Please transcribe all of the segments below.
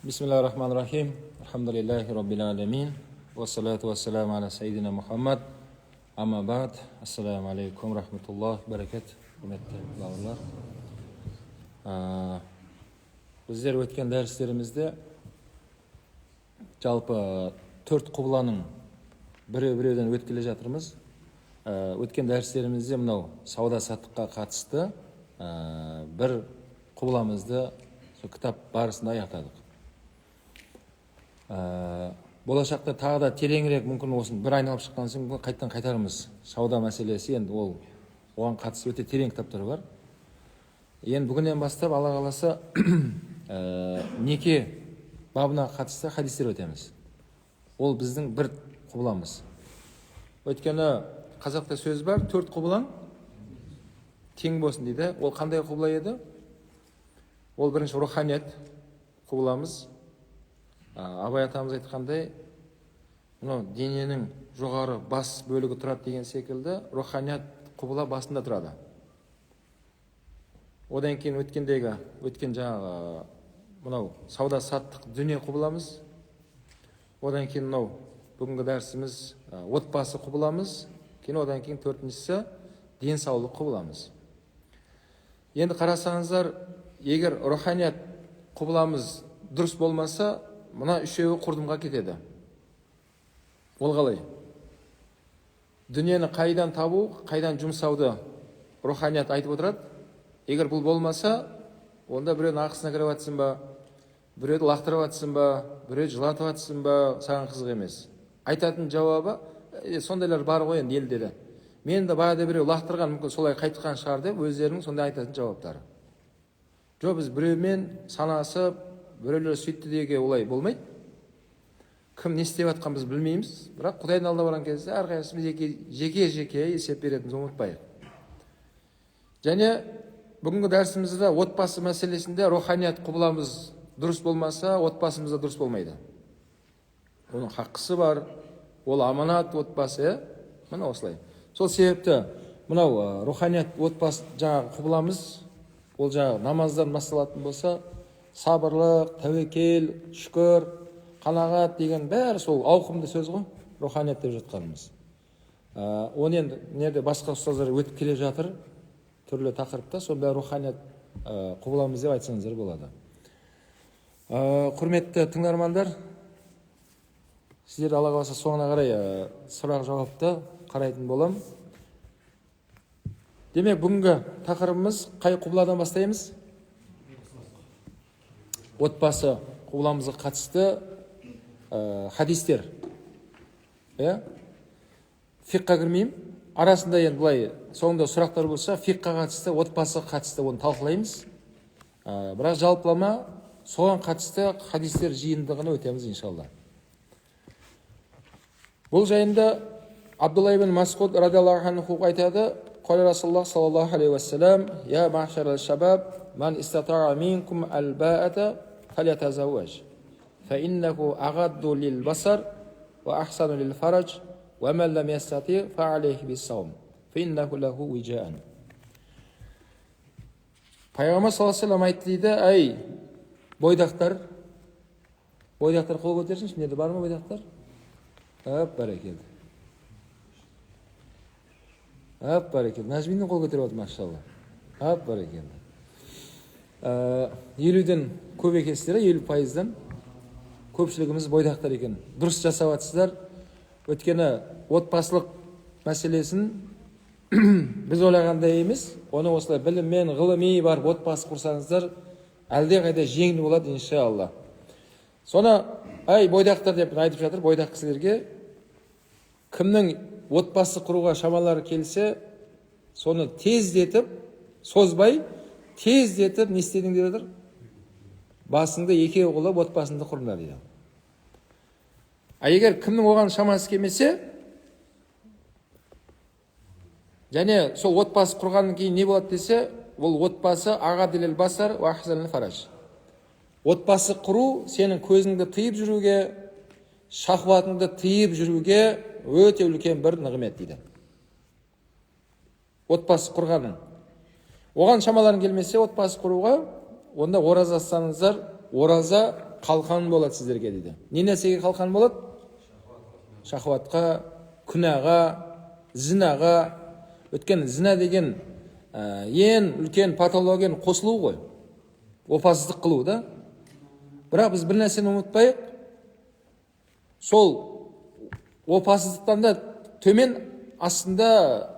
Bismillahirrahmanirrahim. Alhamdulillahi Rabbil alamin. Wassalatu wassalamu ala sayyidina Muhammad. Amma ba'd. Assalamu alaikum rahmatullohi barakatuh. Hurmatli bауырлар. Біздер өткен дәрістерімізде жалпы 4 құбыланың біреуден өткеле жатырмыз. Өткен дәрістерімізде мынау сауда-саттыққа қатысты бір құбыламызды кітап барысында аяқтадық. Болашақта тағы да тереңірек мүмкін осын бір айналып шыққан соң қайттан қайтарымыз. Сауда мәселесі енді оған қатысты өте терең кітаптар бар. Енді бүгіннен бастап Алла қаласа неке бабына қатысты хадистер өтеміз. Ол біздің бір құбыламыз. Өйткені қазақта сөз бар, 4 құбылаң тең болсын дейді. Ол қандай құбыла еді? Ол бірінші руханият құбыламыз. Абай атамыз айтқандай, дененің жоғары бас бөлігі тұрады деген секілді, руханият құбыла басында тұрады. Одан кейін өткен жаңағы мынау сауда-саттық дүние құбыламыз. Одан кейін мынау бүгінгі дәрісіміз отбасы құбыламыз. Одан кейін 4-шісі денсаулық құбыламыз. Енді қарасаңыздар, егер руханият құбыламыз дұрыс болмаса, мына үшеуі құрдымға кетеді. Ол қалай? Дүниені қайдан табу, қайдан жұмсауды руханият айтып отырады. Егер бұл болмаса, онда біреудің ақысына кіріп атсың ба, біреуді лақтырып атсың ба, біреуді жылатып атсың ба, саған қызық емес. Айтатын жауабы, сондайлар бар ғой енді елдері. Мен де баяғыда біреу лақтырған, мүмкін солай қайтқан шығар деп, өздерінің сондай айтатын жауаптары. Жоқ, біз біреумен санасып, біреулер сөйтті деге олай болмайды. Кім не істеп жатқан біз білмейміз, бірақ Құдайдың алдына барған кезде әрқайсымыз жеке есеп беретінімізді ұмытпайық. Және бүгінгі дәрісімізде отбасы мәселесінде руханият құбыламыз дұрыс болмаса, отбасымыз да дұрыс болмайды. Оның хаққысы бар, ол аманат отбасы, мына осылай. Сол себепті мынау руханият отбасы жаңағы құбыламыз, ол жаңағы намаздан басталатын болса, сабырлық, тәуекел, шүкір, қанағат деген бәрі сол ауқымды сөз ғой, руханият деп жатқанымыз. Оны енді неде басқа ұстаздар өтіп келе жатыр, түрлі тақырыпта, сол бәрі руханият құбыламыз деп айтсаңыздар болады. Құрметті тыңдармандар, сіздер Алла қаласа соңына қарай сұрақ жауапты қарайтын болам. Демек, бүгінгі тақырыбымыз қай құбыладан бастаймыз? Отбасы құбыламызға қатысты хадистер. Фиққа кірмеймін. Арасында енді бұлай соңында сұрақтар болса, фиққа қатысты, отбасыға қатысты оны талқылаймыз. Бірақ жалпылама соған қатысты хадистер жиынтығына өтеміз иншалла. Бұл жайында Абдулла ибн Мас'уд радиаллаху анху айтады: "Қала Расулуллах саллаллаху алейхи уассалам: "Я ма'шарал шабаб, ман истата'a минкум ал-ба'ата фалятазавваж, фаиннаху агадду лил-басар ва ахсану лил-фараж, ва ман лам ястати' фа'алейхи бис-савм, фаиннаху лаху вижа'ан." Пайғамбар саллаллаху алейхи уассалам айтты дейді: "Ай бойдақтар қол көтерсінші, неде бар ма бойдақтар?" Бәрекелді. Бәрекелді. Нәжминнің қол көтеріп отыр, машалла. Бәрекелді. 50-ден көп екенсіздер, 50%-дан көпшілігіміз бойдақтар екен. Дұрыс жасап жатсыздар. Өйткені отбасылық мәселесін біз ойлағандай емес, оны осылай біліммен, ғылыми бар отбасы құрсаңыздар, әлде қайда жеңіл болады иншалла. Соны бойдақтар деп айтып жатыр, бойдақ кісілерге. Кімнің отбасы құруға шамалары келсе, соны тездетіп, созбай, тездетіп не істедің деп жатыр? Басыңды екеу қылып отбасыңды құрыңдар дейді. Егер кімнің оған шамасы келмесе, және сол отбасы құрғаннан кейін не болады десе, ол отбасы ағадилел басар ва ахсанул фараж. Отбасы құру сенің көзіңді тыйып жүруге, шахватыңды тыйып жүруге өте үлкен бір нығмет дейді. Отбасы құрғаның. Оған шамаларың келмесе отбасы құруға, онда ораза ұстаңыздар, ораза қалқан болады сіздерге дейді. Не нәрсеге қалқан болады? Шахуатқа, күнәға, зінаға. Өткен зіна деген ең үлкен патологияның қосылу ғой. Опасыздық қылу да. Бірақ біз бір нәрсені ұмытпайық. Сол опасыздықтан да төмен астында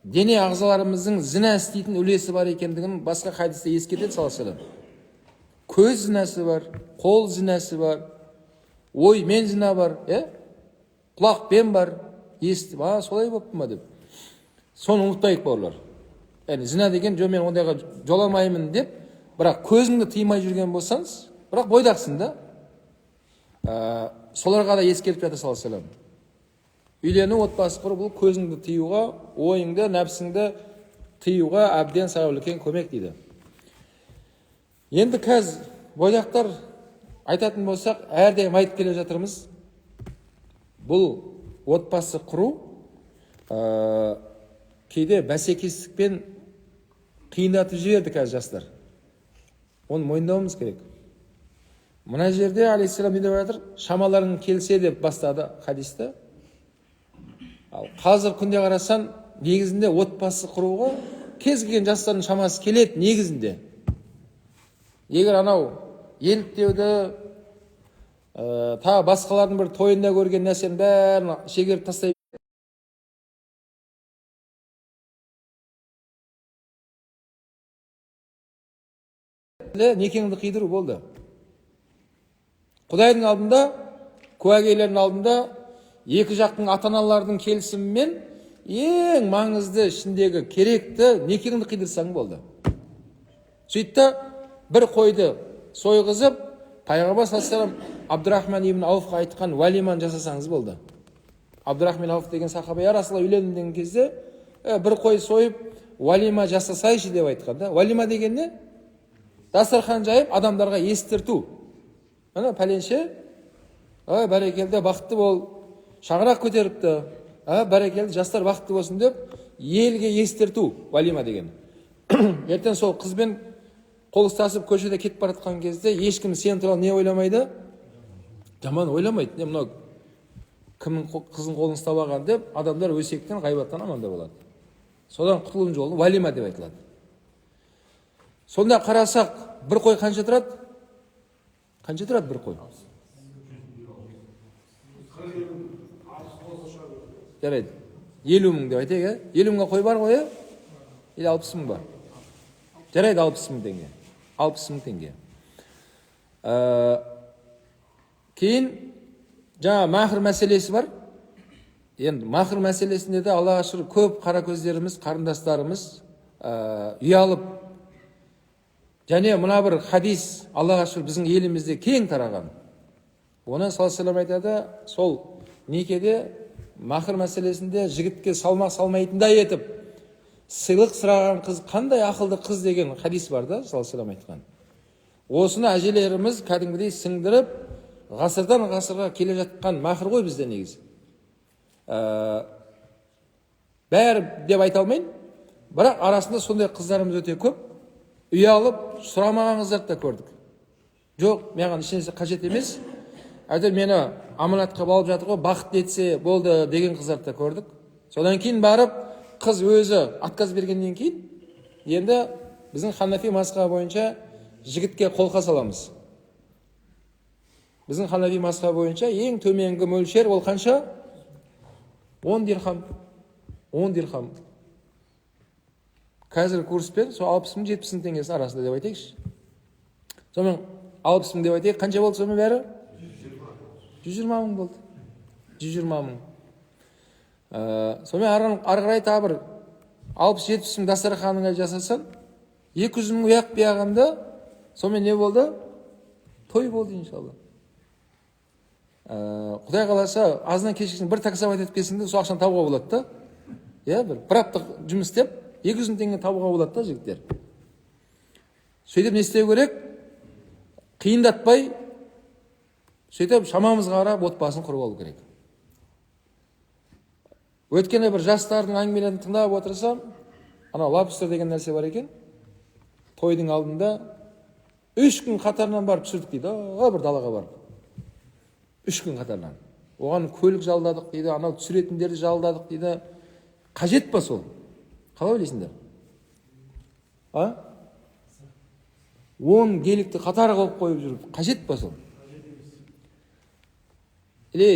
дене ағзаларымыздың зіна істейтін үлесі бар екендігін басқа хадисте ескертеді саласалам. Көз зінасы бар, қол зінасы бар, оймен зіна бар, құлақпен бар, естіп, солай болыпты ма деп. Соны ұмытпайық бауырлар. Яғни зіна деген жо мен ондайға жоламаймын деп, бірақ көзіңді тыймай жүрген болсаңыз, бірақ бойдақсың да. Соларға да ескертіп жатыр саласалам. Үйлену, отбасы құру бұл көзіңді тыюға, ойыңды, нәпсіңді тыюға әбден саған үлкен көмек дейді. Енді қазір бойдақтар айтатын болсақ, әрдайым айтып келе жатырмыз. Бұл отбасы құру кейде бәсекестікпен қиындатып жіберді қазір жастар. Оны мойындауымыз керек. Мына жерде алейхиссалам не деп жатыр? Шамаларың келсе деп бастады хадисті. Ал қазір күнде қарасан, негізінде отбасы құруға кез келген жастардың шамасы келеді негізінде. Егер анау еліктеуді, та басқалардың бір тойында көрген нәрсенің бәрін шегеріп тастай некеңді қидыру болды. Құдайдың алдында, куәгерлердің алдында екі жақтың ата-аналардың келісімімен ең маңызды ішіндегі керекті некеңді қидырсаң болды. Сөйтті бір қойды сойғызып, Пайғамбар саллаллаху Абдурахман ибн Ауфқа айтқан валиман жасасаңыз болды. Абдурахман Ауф деген сахаба, я Расулалла, үйлендім деген кезде бір қой сойып, валима жасасайшы деп айтқан да. Валима деген не? Дастархан жайып, адамдарға естірту. Мына пәленше, бәрекелді, бақытты бол, шаңырақ көтеріпті, бәрекелді, жастар бақытты болсын деп, елге естірту, валима деген. Ертең сол қызбен қол ұстасып көшеде кетіп баратқан кезде ешкім сен туралы не ойламайды? Жаман ойламайды. Не мынау кімнің қызын қолын ұстап алған деп, адамдар өсектен, ғайбаттан аманда болады. Содан құтылудың жолы валима деп айтылады. Сонда қарасақ, бір қой қанша тұрады? Қанша тұрады бір қой? Жарайды. 50 мың деп айтайық, 50 мыңға қой бар ғой, или 60 мың бар? Жарайды, 60 мың теңге. 60 мың теңге. Кейін жаңа махр мәселесі бар. Енді махр мәселесінде де Аллаға шүкір көп қара көздеріміз, қарындастарымыз ұялып. Және мына бір хадис Аллаға шүкір біздің елімізде кең тараған. Оны саллаллаху айтады, сол некеде махр мәселесінде жігітке салмақ салмайтындай етіп сыйлық сұраған қыз қандай ақылды қыз деген хадис бар да, саллаллаху айтқан. Осыны әжелеріміз кәдімгідей сіңдіріп, ғасырдан ғасырға келе жатқан махр ғой бізде негізі. Бәрі деп айта алмайын, бірақ арасында сондай қыздарымыз өте көп. Ұялып, сұрамаған қыздарды да көрдік. Жоқ, маған ешнәрсе қажет емес. Әйтеуір мені аманатқа алып жатыр ғой, бақыт етсе болды деген қыздарды да көрдік. Содан кейін барып, қыз өзі отказ бергеннен кейін, енді біздің ханафи мазхабы бойынша жігітке қолқа саламыз. Біздің ханафи мазхабы бойынша ең төменгі мөлшер ол қанша? 10 дирхам. 10 дирхам. Қазір курспен сол 60 мың 70 мың теңгесі арасында деп айтайықшы. Сонымен 60 мың деп айтайық, қанша болды сонымен бәрі? 120 мың болды. 120 мың. Сонымен ары қарай тағы бір 60-70 мың дастарханыңа жасасан, 200 мың ұяқ бияғанда, сонымен не болды? Той болды иншалла. Құдай қаласа, азынан кешкісін бір таксовать етіп келсеңде, сол ақшаны табуға болады да. Бір аптық жұмыс істеп, 200 мың теңге табуға болады да жігіттер. Сөйтіп не істеу керек? Қиындатпай, сөйтіп шамамызға қарап отбасын құрып алу керек. Өткенде бір жастардың әңгімелерін тыңдап отырсам, ана лапстер деген нәрсе бар екен. тойдың алдында 3 күн қатарынан барып түсірдік дейді, бір далаға барып. 3 күн қатарынан. Оған көлік жалдадық дейді, анау түсіретіндерді жалдадық дейді. Қажет па сол? Қалай ойлайсыңдар? 10 геликті қатар қойып қойып жүріп, қажет па сол? Или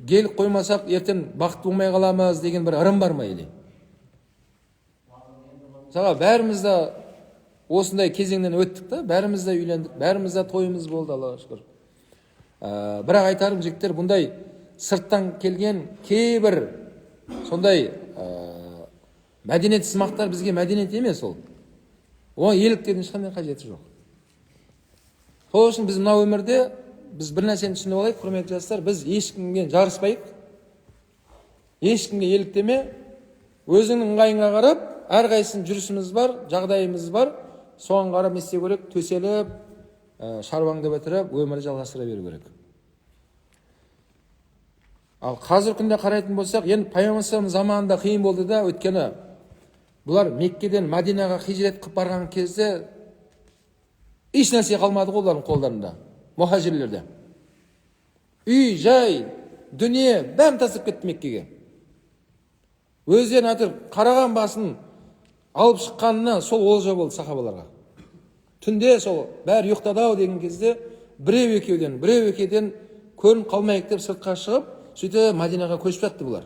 гелик қоймасақ, ертең бақытты болмай қаламыз деген бір ырым бар ма или? Мысалы, бәріміз де осындай кезеңнен өттік та, бәріміз де үйлендік, бәріміз де тойымыз болды, Аллаға шүкір. Бірақ айтарым жігіттер, бұндай сырттан келген кейбір сондай мәдениет сымақтар бізге мәдениет емес ол. Оған еліктеудің ешқандай қажеті жоқ. Сол үшін біз мына өмірде біз бір нәрсені түсініп алайық, құрметті жастар, біз ешкімге жарыспайық, ешкімге еліктеме, өзіңнің ыңғайыңа қарап, әрқайсының жүрісіміз бар, жағдайымыз бар, соған қарап не істеу керек, төселіп, шаруаңды бітіріп, өмірді жалғастыра беру керек. Ал қазір күнде қарайтын болсақ, енді Пайғамбар заманында қиын болды да, өйткені бұлар Меккеден Мәдинаға хижрет қылып барған кезде еш нәрсе қалмады ғой олардың қолдарында, мұхажирлерде. Үй, жай, дүние бәрін тастап кетті Меккеге. Өздерін әтір қараған басын алып шыққанына сол олжа болды сахабаларға. Түнде сол бәрі ұйықтады-ау деген кезде біреу екеуден көрініп қалмайық деп сыртқа шығып, сөйтіп Мәдинаға көшіп жатты бұлар.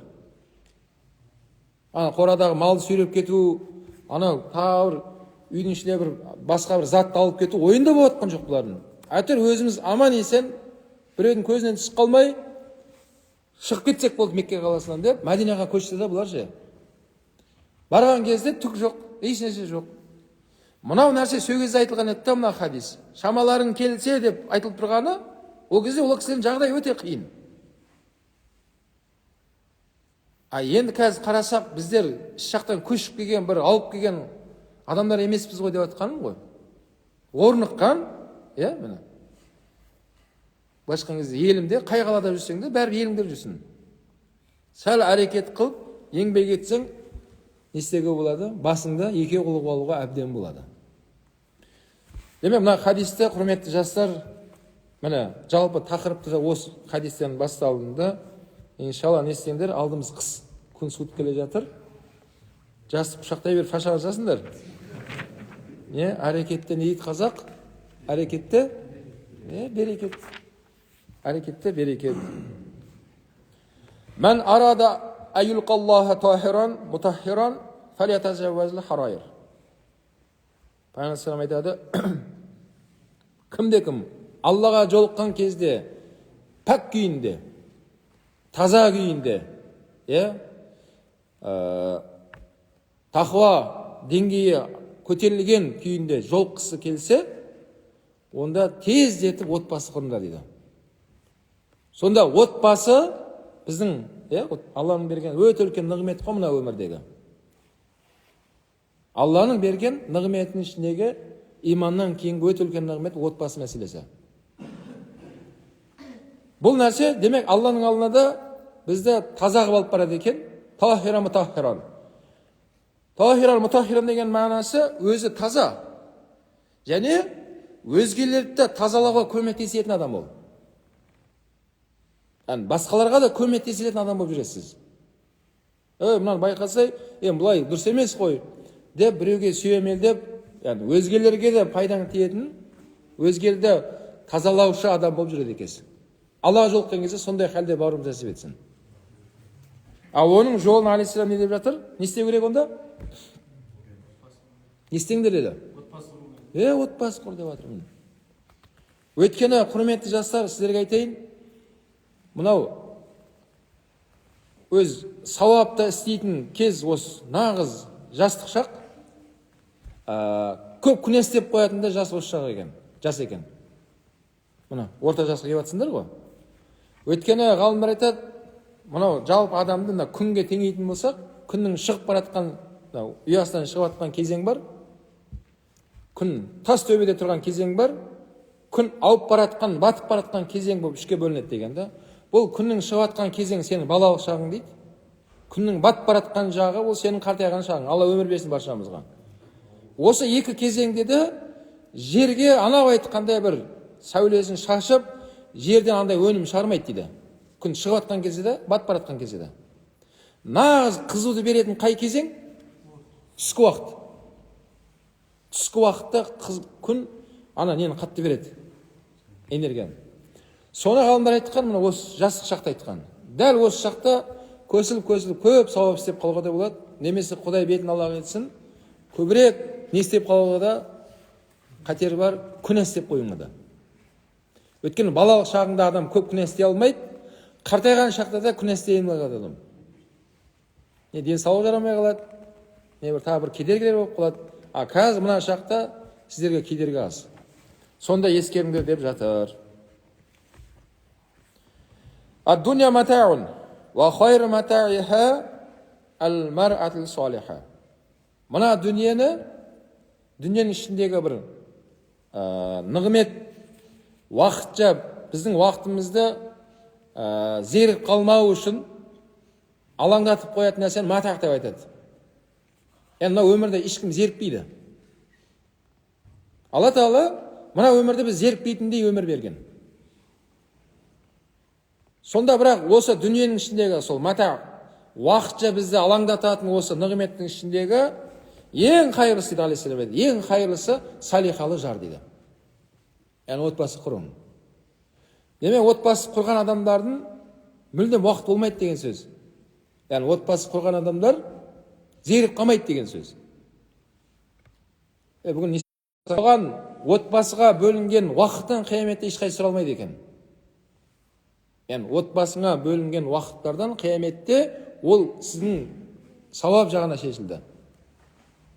Қорадағы малды сүйреп кету, анау тауыр үйдің ішіне бір басқа бір затты алып кету ойында болып жатқан жоқ бұлардың. Әйтеуір өзіміз аман есен, біреудің көзінен түсіп қалмай шығып кетсек болды Мекке қаласынан деп Мәдинаға көшті да бұлар же. Барған кезде түк жоқ, еш нәрсе жоқ. Мынау нәрсе сол кезде айтылған еді, мына хадис. Шамаларың келсе деп айтылып тұрғаны, ол кезде ол кісілердің жағдайы өте қиын. Енді қазір қарасақ, біздер іш жақтан көшіп келген, бір алып келген адамдар емеспіз ғой деп жатқаным ғой. Орныққан, міне. Былайша айтқан кезде елімде, қай қалада жүрсең де, бәрі еліңде жүрсін. Сәл әрекет қылып, еңбек етсең, не істеуге болады? Басыңда екі қолы алуға әбден болады. Демек, мына хадисте, құрметті жастар, міне жалпы тақырыпты осы хадистен басталында, иншалла не істеңдер, алдымыз қыс, күн суытып келе жатыр. Жасты құшақтай беріп фаша жасасыңдар. Әрекетте не дейді қазақ? Әрекетте берекет. Әрекетте берекет. Мән арада айюлқаллаха тахиран, мутахиран, фалиятазаввазл харайр. Пайғамбар айтады, кімде-кім Аллаға жолыққан кезде пәк күйінде, таза күйінде, тақуа деңгейі көтерілген күйінде жолыққысы келсе, онда тез жетіп отбасы құрыңдар дейді. Сонда отбасы біздің Алланың берген өте үлкен нығмет қой мына өмірдегі. Алланың берген нығметтің ішіндегі иманнан кейінгі өте үлкен нығмет отбасы мәселесі. Бұл нәрсе, демек, Алланың алдына да бізді таза қылып алып барады екен. Тахиран мутахиран. Тахиран мутахиран деген мағынасы өзі таза. Және өзгелерді тазалауға көмектесетін адам ол. Басқаларға да көмектесетін адам болып жүресіз. Мынаны байқасай, бұлай дұрыс емес қой деп біреуге сүйемелдеп, өзгелерге де пайдаң тиетін, өзгелерді тазалаушы адам болып жүреді екенсің. Аллаға жолыққан кезде сондай халде бауырым жасап етсін. Ал оның жолын алейхиссалам не деп жатыр? Не істеу керек онда? Не істеңдер деді? Отбасы құр деп жатыр. Өйткені, құрметті жастар, сіздерге айтайын, мынау өз сауапты істейтін кез осы нағыз жастық шақ, көп күнә істеп қоятында жас осы шақ екен, жас екен. Мына орта жасқа келіп жатсыңдар ғой. Өйткені ғалымдар айтады, мынау жалпы адамды күнге теңейтін болсақ, күннің шығып баратқан, ұясынан шығып жатқан кезең бар, күн тас төбеде тұрған кезең бар, күн ауып баратқан, батып баратқан кезең болып үшке бөлінеді деген да. Бұл күннің шығып жатқан кезең сенің балалық шағың дейді. Күннің батып баратқан жағы ол сенің қартайған шағың. Алла өмір берсін баршамызға. осы екі кезеңде де жерге анау айтқандай бір сәулесін шашып, жерден андай өнім шығармайды дейді. Күн шығып жатқан кезде де, батып бара жатқан кезде де. Нағыз қызуды беретін қай кезең? Түскі уақыт. Түскі уақытта күн ана нені қатты береді, энергияны. Соны ғалымдар айтқан, мына осы жастық шақта айтқан. Дәл осы шақта көсіліп көп сауап істеп қалуға да болады. Немесе Құдай бетін Аллах етсін, көбірек не істеп қалуға да қатері бар, күнә істеп қоюға да. Өйткені балалық шағында адам көп күнә істей алмайды, қартайған шақта да күнә істей алмайды адам. Не денсаулық жарамай қалады, не бір тағы бір кедергілер болып қалады. А қазір мына шақта сіздерге кедергі аз. Сонда ескеріңдер деп жатыр. Ад-дуня матаун ва хайру матаиха ал-мар'атул салиха. Мына дүниенің ішіндегі бір нығмет, уақытша біздің уақытымызды зерік қалмау үшін алаңдатып қоятын нәрсені матақ деп айтады. Яғни мына өмірде ешкім зерікпейді. Алла Тағала мына өмірде біз зерікпейтіндей өмір берген. Сонда бірақ осы дүниенің ішіндегі сол матақ, уақытша бізді алаңдататын осы нығметтің ішіндегі ең қайырлысы дейді алейхиссалам, ең қайырлысы салихалы жар дейді. Яғни отбасы құру. Демек отбасы құрған адамдардың мүлдем уақыт болмайды деген сөз. Яғни отбасы құрған адамдар зеріп қалмайды деген сөз. Бүгін оған отбасыға бөлінген уақыттан қияметте ешқайсы сұралмайды екен. Яғни отбасыңа бөлінген уақыттардан қияметте ол сіздің сауап жағына шешілді.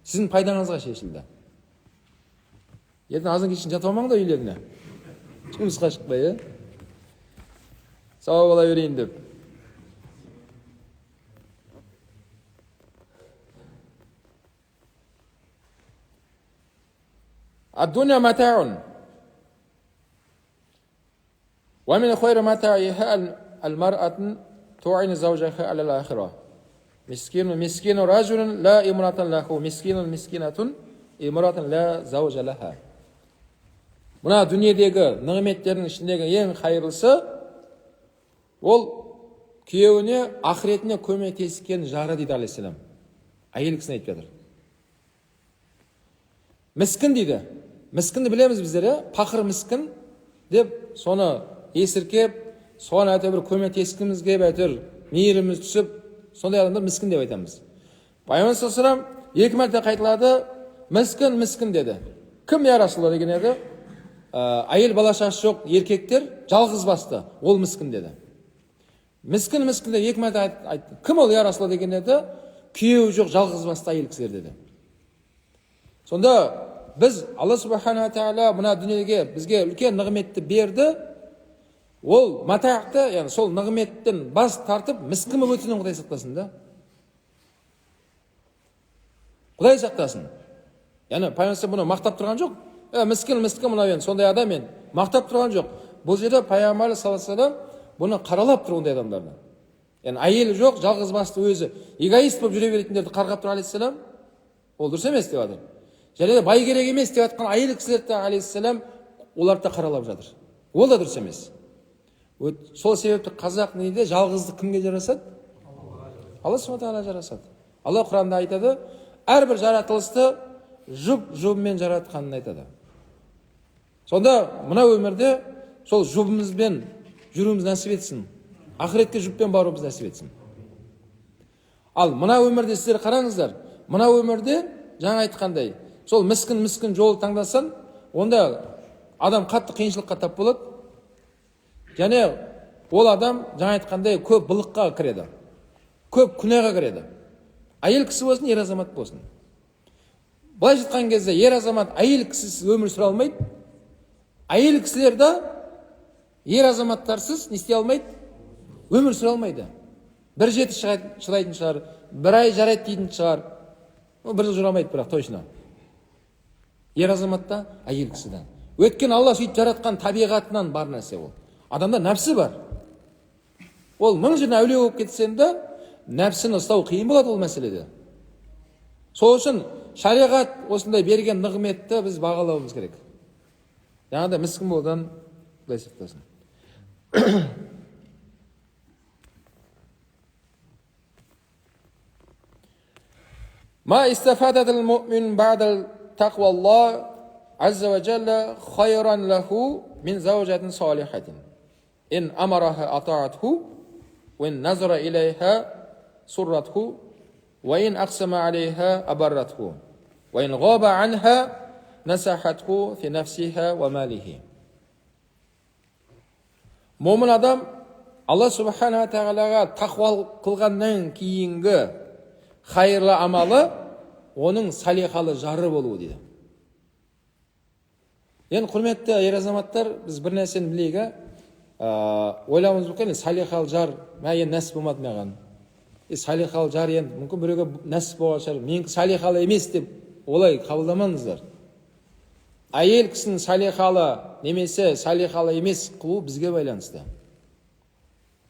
Сіздің пайдаңызға шешілді. Ертең азан кешін жатып алмаң да үйлеріне. Жұмысқа шықпай, сауап ала берейін деп. Ад-дуня матаун. Ва мин хайри матаиха ал-мар'ату ту'ину завджаха аля ал-ахира. Мискину ражулун ла имратан лаху, мискинатун имратан ла завджа лаха. Мына дүниедегі нығметтердің ішіндегі ең қайырлысы ол күйеуіне ақыретіне көмектескен жары дейді алейхиссалам. Әйел кісіні айтып жатыр. Міскін дейді. Міскінді білеміз біздер, пақыр міскін деп соны есіркеп, соған әйтеуір көмектескіміз кеп, әйтеуір мейіріміз түсіп, сондай адамдар міскін деп айтамыз. Пайғамбар саллаллаху алейхи ва саллям екі мәрте қайталады, міскін деді. Кім я Расулалла деген еді? Әйел бала шашы жоқ еркектер жалғыз басты, ол міскін деді. Міскін деп екі мәрте айтты. Кім ол я Расулалла деген еді? Күйеуі жоқ жалғыз басты әйел кісілер деді. Сонда біз Алла субхана тағала мына дүниеге бізге үлкен нығметті берді. Ол матақты, яғни сол нығметтен бас тартып, міскін өтінен Құдай сақтасын да. Құдай сақтасын. Яғни пайғамбар бұны мақтап тұрған жоқ. Міскін мына мен сондай адам мен мақтап тұрған жоқ. Бұл жерде пайғамбар саллаллаху алейхи ва саллям бұны қаралап тұр ондай адамдарды. Яғни әйелі жоқ, жалғыз басты өзі эгоист болып жүре беретіндерді қарғап тұр алейхиссалам. Ол дұрыс емес деп жатыр. Және де бай керек емес деп жатқан әйел кісілерді алейхиссалам оларды да қаралап жатыр. Ол да дұрыс емес. Сол себепті қазақ неде жалғыздық кімге жарасады? Алла субхана тағала жарасады. Алла Құранда айтады, әрбір жаратылысты жұбымен жаратқанын айтады. Сонда мына өмірде сол жұбымызбен жүруіміз нәсіп етсін. Ақыретке жұбпен баруымыз нәсіп етсін. Ал мына өмірде сіздер қараңыздар, мына өмірде жаңа айтқандай, сол міскін жолы таңдасан, онда адам қатты қиыншылыққа тап болады. Және ол адам жаңа айтқандай көп былыққа кіреді, көп күнәға кіреді. Әйел кісі болсын, ер азамат болсын. Былай жатқан кезде ер азамат әйел кісісіз өмір сүре алмайды. Әйел кісілер де ер азаматтарсыз не істей алмайды? Өмір сүре алмайды. Бір жеті шыдайтын шығар, бір ай жарайды дейтін шығар. Бір жыл жүрамайды бірақ точно. Ер азаматта, әйел кісіден. Өткен Алла сөйтіп жаратқан табиғатынан бар нәрсе ол. Адамда нәпсі бар. Ол мың жеріне әулие болып кетсең де, нәпсіні ұстау қиын болады ол мәселеде. Сол үшін шариғат осындай берген нығметті біз бағалауымыз керек. Жаңағыда міскін болудан Құдай сақтасын. ما استفادت المؤمن بعد التقوى الله عز وجل خيرا له من زوجة صالحة إن أمرها أطاعته وإن نظر إليها سرته وإن أقسم عليها أبرته وإن غاب عنها نصحته في نفسها وماله. Момын адам Алла субхана тағалаға тақуалық қылғаннан кейінгі қайырлы амалы оның салиқалы жары болуы дейді. Енді құрметті ер азаматтар, біз бір нәрсені білейік, ойлауымыз мүмкін, салиқалы жар мәйен нәсіп болмады маған. Салиқалы жар енді мүмкін біреуге нәсіп болған шығар, менікі салиқалы емес деп олай қабылдамаңыздар. Әйел кісінің салиқалы немесе салиқалы емес қылу бізге байланысты.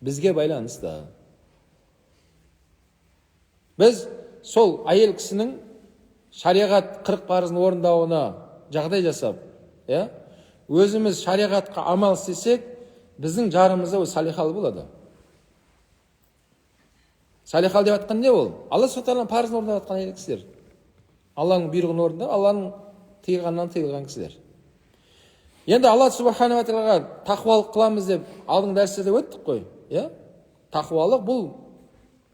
Бізге байланысты. Біз сол әйел кісінің шариғат 40 парызын орындауына жағдай жасап, өзіміз шариғатқа амал істесек, біздің жарымызда ол салиқалы болады. Салиқалы деп атқан не ол? Алла сұлтанның парызын орындап атқан әйел кісілер. Алланың бұйрығын орындап, Алланың тыйылғаннан тыйылған кісілер. Енді Алла субхана ва тағалаға тақуалық қыламыз деп алдың дәрістерде өттік қой. Тақуалық бұл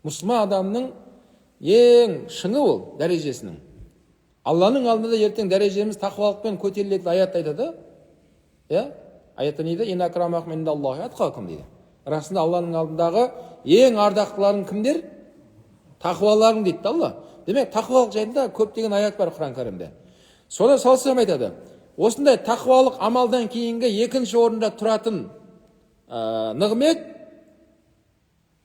мұсылман адамның ең шыңы ол дәрежесінің. Алланың алдында ертең дәрежеміз тақуалықпен көтеріледі аят айтады. Аятта не дейді? Инна акрамакум индаллахи атқакум дейді. Расында Алланың алдындағы ең ардақтыларың кімдер? Тақуаларың дейді Алла. Демек, тақуалық жайында көптеген аят бар Құран кәрімде. Соны салсам айтады. Осындай тақуалық амалдан кейінгі екінші орында тұратын нығмет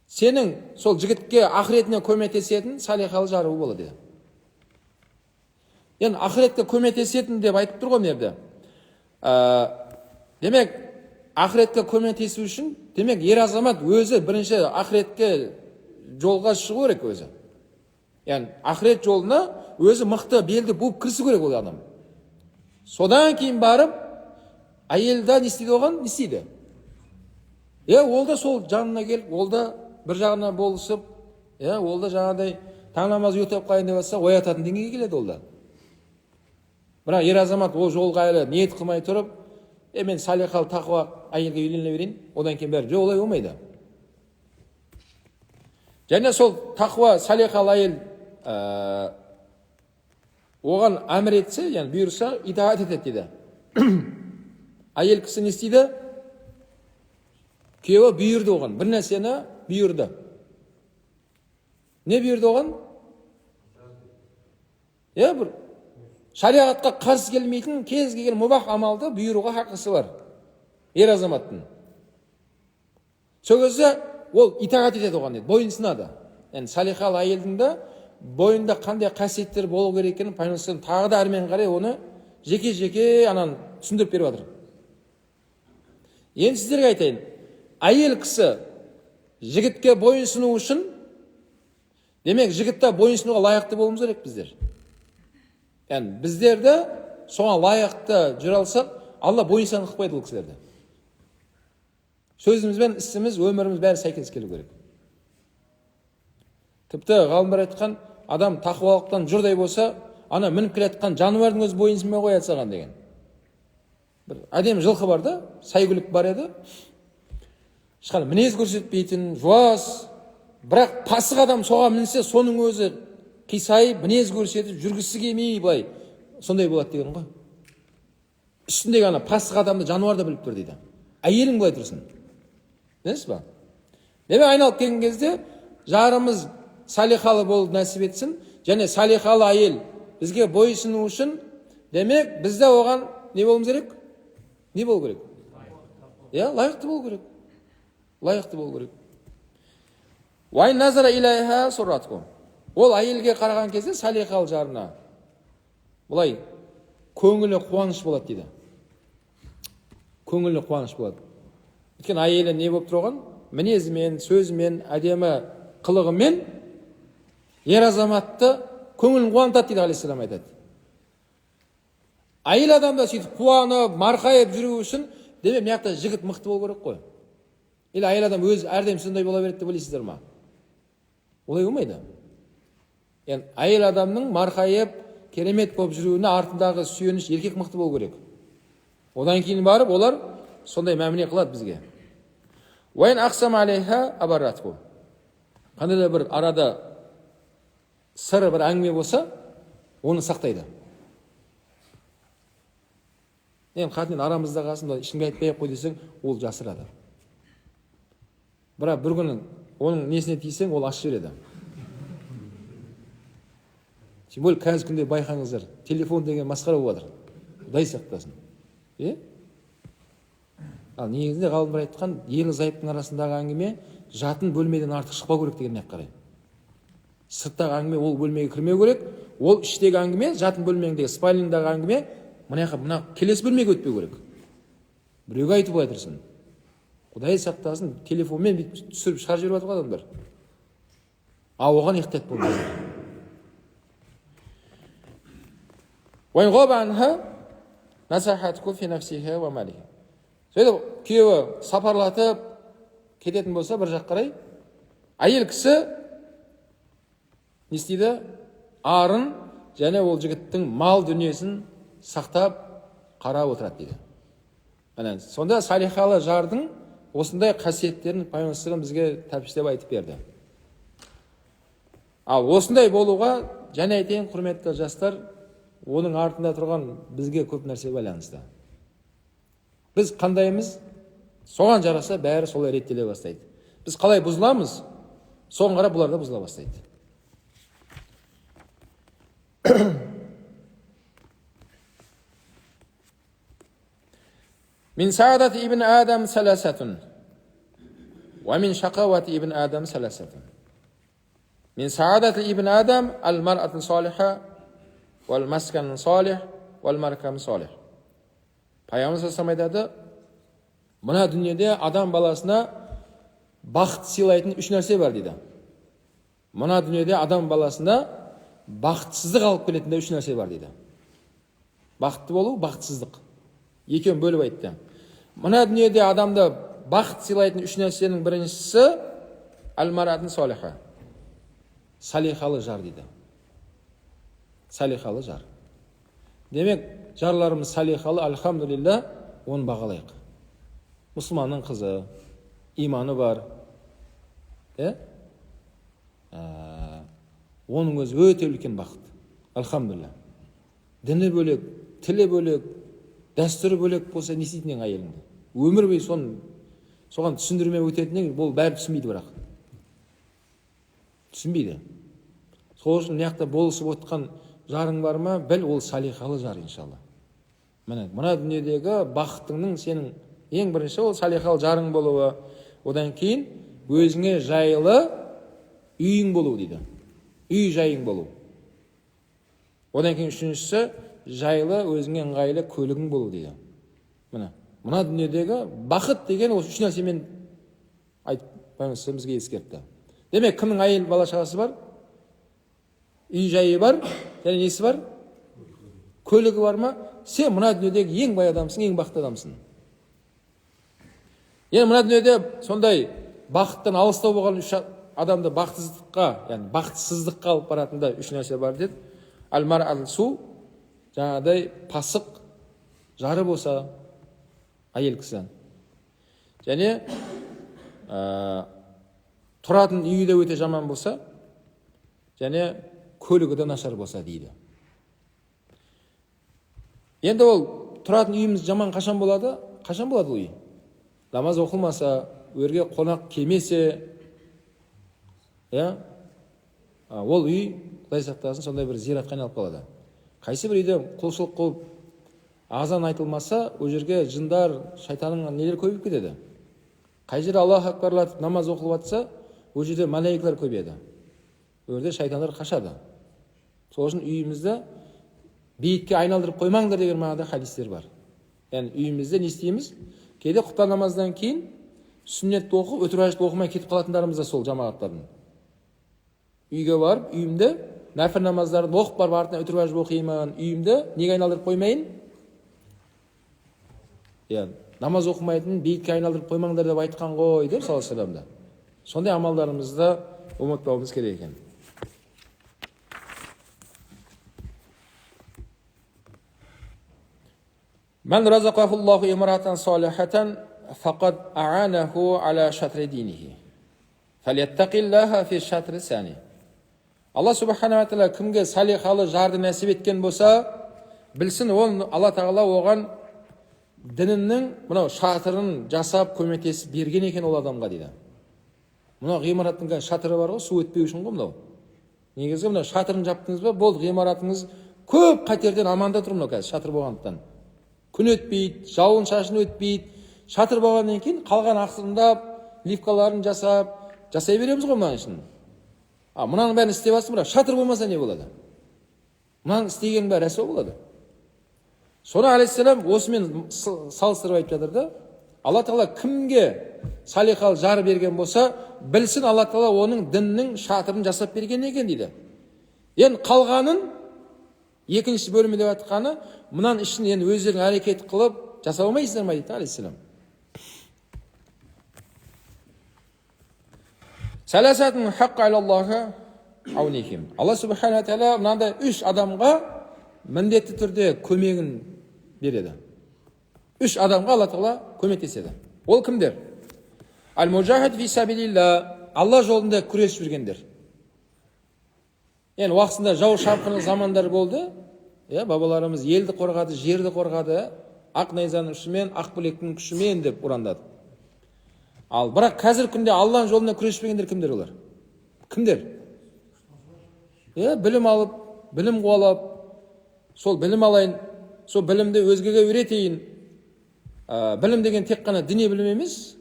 сенің сол жігітке ақыретіне көмектесетін салиқалы жары болады деді. Енді ақыретке көмектесетін деп айтып тұр ғой мына жерде. Демек, ақыретке көмектесу үшін, демек, ер азамат өзі бірінші ақыретке жолға шығу керек өзі. Яғни ақырет жолына өзі мықты белді буып кірісу керек ол адам. Содан кейін барып, әйелді не істейді оған? Не істейді? Ол да сол жанына келіп, ол да бір жағына болысып, ол да жаңағыдай таң намазы өтіп қайын деп жатса, оятатын деңгейге келеді ол да. Бірақ ер азамат ол жолға әлі ниет қылмай тұрып, мен салиқалы тақуа әйелге үйлене берейін, одан кейін бәрі олай болмайды. Және сол тақуа салиқалы әйел оған әмір етсе, яғни бұйырса, итаат етеді дейді. Әйел кісі не істейді? Күйеуі бұйырды оған, бір нәрсені бұйырды. Не бұйырды оған? Бір шариғатқа қарсы келмейтін кез келген мұбах амалды бұйыруға хақысы бар. Ер азаматтың. Сол кезде ол итаат етеді оған дейді, бойын сынады. Яғни салиқалы әйелдің де бойында қандай қасиеттер болу керек екенін пайғамбар тағы да әрмен қарай оны жеке-жеке анан түсіндіріп беріп жатыр. Енді сіздерге айтайын, әйел кісі жігітке бойынсыну үшін, демек жігітті бойынсынуға лайықты болуымыз керек біздер. Яғни біздерді соған лайықты жүре алсақ, Алла бойынсаң қылпайды ол кісілерді. Сөзіміз бен ісіміз, өміріміз бәрі сәйкес келу керек. Тіпті ғалымдар айтқан, адам тақуалықтан жұрдай болса, ана мініп келе жатқан жануардың өзі бойынсымай қояды саған деген. Бір әдемі жылқы бар да, сәйгүлік бар еді. Ешқандай мінез көрсетпейтін, жуас, бірақ пасық адам соған мінсе, соның өзі қисайып, мінез көрсетіп, жүргісі келмей былай, сондай болады деген ғой. Үстіндегі ана пасық адамды жануар да біліп тұр дейді. Әйелің былай тұрсын. Білесіз ба? Демек айналып келген кезде жарымыз салиқалы болып нәсіп етсін, және салиқалы әйел бізге бойсыну үшін, демек бізде оған не болуымыз керек? Не болу керек? Лайықты болу керек. Лайықты болу керек. Уайын назара илайха сурратку. Ол әйелге қараған кезде салиқалы жарына бұлай көңілі қуаныш болады дейді. Көңілі қуаныш болады. Өйткені әйелі не болып тұрған? Мінезімен, сөзімен, әдемі қылығымен ер азаматты көңілін қуантады дейді алейхиссалам айтады. Әйел адам да сөйтіп қуанып, марқайып жүру үшін, демек мына жақта жігіт мықты болу керек қой. Или әйел адам өзі әрдайым сондай бола береді деп ойлайсыздар ма? Олай болмайды. Яғни әйел адамның марқайып, керемет болып жүруіне артындағы сүйеніш еркек мықты болу керек. Одан кейін барып олар сондай мәміле қылады бізге. Уайын ақсам алейха абарратку. Қандай да бір арада сыры бір әңгіме болса, оны сақтайды. Енді қатын арамызда қалсын, ешкімге айтпай ақ қой десең, ол жасырады. Бірақ бір күні оның несіне тиісең, ол ашып жібереді. Тем более қазіргі күнде байқаңыздар, телефон деген масқара болып жатыр. Құдай сақтасын. Ал негізінде ғалымдар айтқан, ерлі зайыптың арасындағы әңгіме жатын бөлмеден артық шықпау керек дегеніне қарай. Сырттағы әңгіме ол бөлмеге кірмеу керек, ол іштегі әңгіме, жатын бөлмеңдегі спальнingдағы әңгіме мына келесі бөлмеге өтпеу керек. Біреуге айтып отырсын. Құдай сақтасын, телефонмен түсіріп шығарып жіберіп жатыр адамдар. Оған иқтият болмайды. Уайын ғоба анха насахатку фи нафсиха ва малиха. Сөйтіп күйеуі сапарлатып кететін болса бір жақ қарай, әйел кісі не істейді? Арын және ол жігіттің мал дүниесін сақтап қарап отырады дейді. Сонда салихалы жардың осындай қасиеттерін Пайғамбар бізге тәпсірлеп айтып берді. Ал осындай болуға, және айтайын құрметті жастар, оның артында тұрған бізге көп нәрсе байланысты. Біз қандаймыз, соған жараса бәрі солай реттеле бастайды. Біз қалай бұзыламыз, соған қарап бұлар да бұзыла бастайды. Min sa'adati ibn Adam salasatun wa min shaqawati ibn Adam salasatun. Min sa'adati ibn Adam al-mar'atu salihah wal maskan salih wal markam salih. Пайғамбар саллаллаху алейхи айтады, мына дүниеде адам баласына бақыт сыйлайтын үш нәрсе бар дейді. Мына дүниеде адам баласына бақытсыздық алып келетін үш нәрсе бар дейді. Бақытты болу, бақытсыздық. Екеуін бөліп айтты. Мына дүниеде адамды бақыт сыйлайтын үш нәрсенің біріншісі әл-маратын салиха. Салихалы жар дейді. Салихалы жар. Демек, жарларымыз салихалы, альхамдулилля, оны бағалайық. Мұсылманның қызы, иманы бар. Оның өзі өте үлкен бақыт. Альхамдулилля. Діні бөлек, тілі бөлек, дәстүрі бөлек болса, не істейтін әйеліңді? Өмір бойы соған түсіндірме өтетінен, бұл бәрі түсінбейді бірақ. Түсінбейді. Сол үшін неяқта болысып отқан жарың бар ма, біл, ол салихалы жар, иншалла. Мына дүниедегі бақытыңның сенің ең бірінші ол салихалы жарың болуы, одан кейін өзіңе жайлы үйің болу дейді. Үй жайың болу. Одан кейін үшіншісі жайлы өзіңе ыңғайлы көлігің болу дейді. Мына дүниедегі бақыт деген осы үш нәрсемен бізге ескертті. Демек, кімнің әйел бала шағасы бар? Үй жайы бар, және несі бар? Көлігі бар ма? Сен мына дүниедегі ең бай адамсың, ең бақытты адамсың. Енді мына дүниеде сондай бақыттан алыстау болған үш адамды бақытсыздыққа, яғни бақытсыздыққа алып баратында үш нәрсе бар деді. Әл-мар-әл-су, жаңағыдай пасық жары болса, әйел кісі. Және тұратын үйі де өте жаман болса, және көлігі де нашар болса дейді. Енді ол тұратын үйіміз жаман қашан болады? Қашан болады үй? Намаз оқылмаса, өрге қонақ келмесе, ол үй, Құдай сақтасын, сондай бір зиратқа айналып қалады. Қайсы бір үйде құлшылық қылып, азан айтылмаса, ол жерге жындар, шайтанның нелер көбейіп кетеді. Қай жерде Аллах акбарлатып намаз оқылып жатса, ол жерде мәләйкалар көбейеді. Ол жерде шайтандар қашады. Сол үшін үйімізді бейітке айналдырып қоймаңдар деген мағынада хадистер бар. Яғни үйімізде не істейміз? Кейде құптан намаздан кейін сүннетті оқып, өтірәжді оқымай кетіп қалатындарымыз да сол жамағаттардың. Үйге барып, үйімде нәпіл намаздарды оқып барып артынан өтірік ажып оқимын, үйімді неге айналдырып қоймайын? Намаз оқымайтын бейітке айналдырып қоймаңдар деп айтқан ғой деп саллаллаху алейхи вассаламда. Сондай амалдарымызды ұмытпауымыз керек екен. Мән разақахуллаху имратан салихатан фақад а'анаху аля шатри динихи. Фалияттақиллаха фи шатри сани. Алла субхана ва тағала кімге салихалы жарды нәсіп еткен болса, білсін ол Алла тағала оған дінінің мынау шатырын жасап көмектесіп берген екен ол адамға дейді. Мынау ғимараттың шатыры бар ғой, су өтпеу үшін ғой мынау. Негізі мынау шатырын жаптыңыз ба, болды, ғимаратыңыз көп қатерден аманда тұр мынау қазір шатыр болғандықтан. Күн өтпейді, жауын шашын өтпейді. Шатыр болғаннан кейін қалған ақсырындап, лифкаларын жасай береміз ғой мынаның үшін. Мынаның бәрін істеп алсын, бірақ шатыр болмаса не болады? Мынаның істеген бәрі рәсуа болады. Соны алейхиссалам осымен салыстырып айтып жатыр да, Алла тағала кімге салихалы жар берген болса, білсін Алла тағала оның діннің шатырын жасап берген екен дейді. Енді қалғанын екінші бөлімі деп атқаны, мұнан ішін енді өздерің әрекет қылып жасай алмайсыздар ма дейді алейхиссалам. Сәләсәтін хаққа алаллахы аунихим. Алла субхана тағала мынандай 3 адамға міндетті түрде көмегін береді. 3 адамға Алла тағала көмектеседі. Ол кімдер? Ал-мужахид фи сабилилла, Алла жолында күресіп жүргендер. Енді уақытында жау шапқыны замандар болды. Бабаларымыз елді қорғады, жерді қорғады, ақ найзаның күшімен, ақ білектің күшімен деп ұрандады. Ал бірақ қазір күнде Алланың жолында күресіп кімдер олар? Кімдер? Білім алып, білім қуалап, сол білім алайын, сол білімді өзгеге үйретейін. Білім деген тек қана діни білім емес,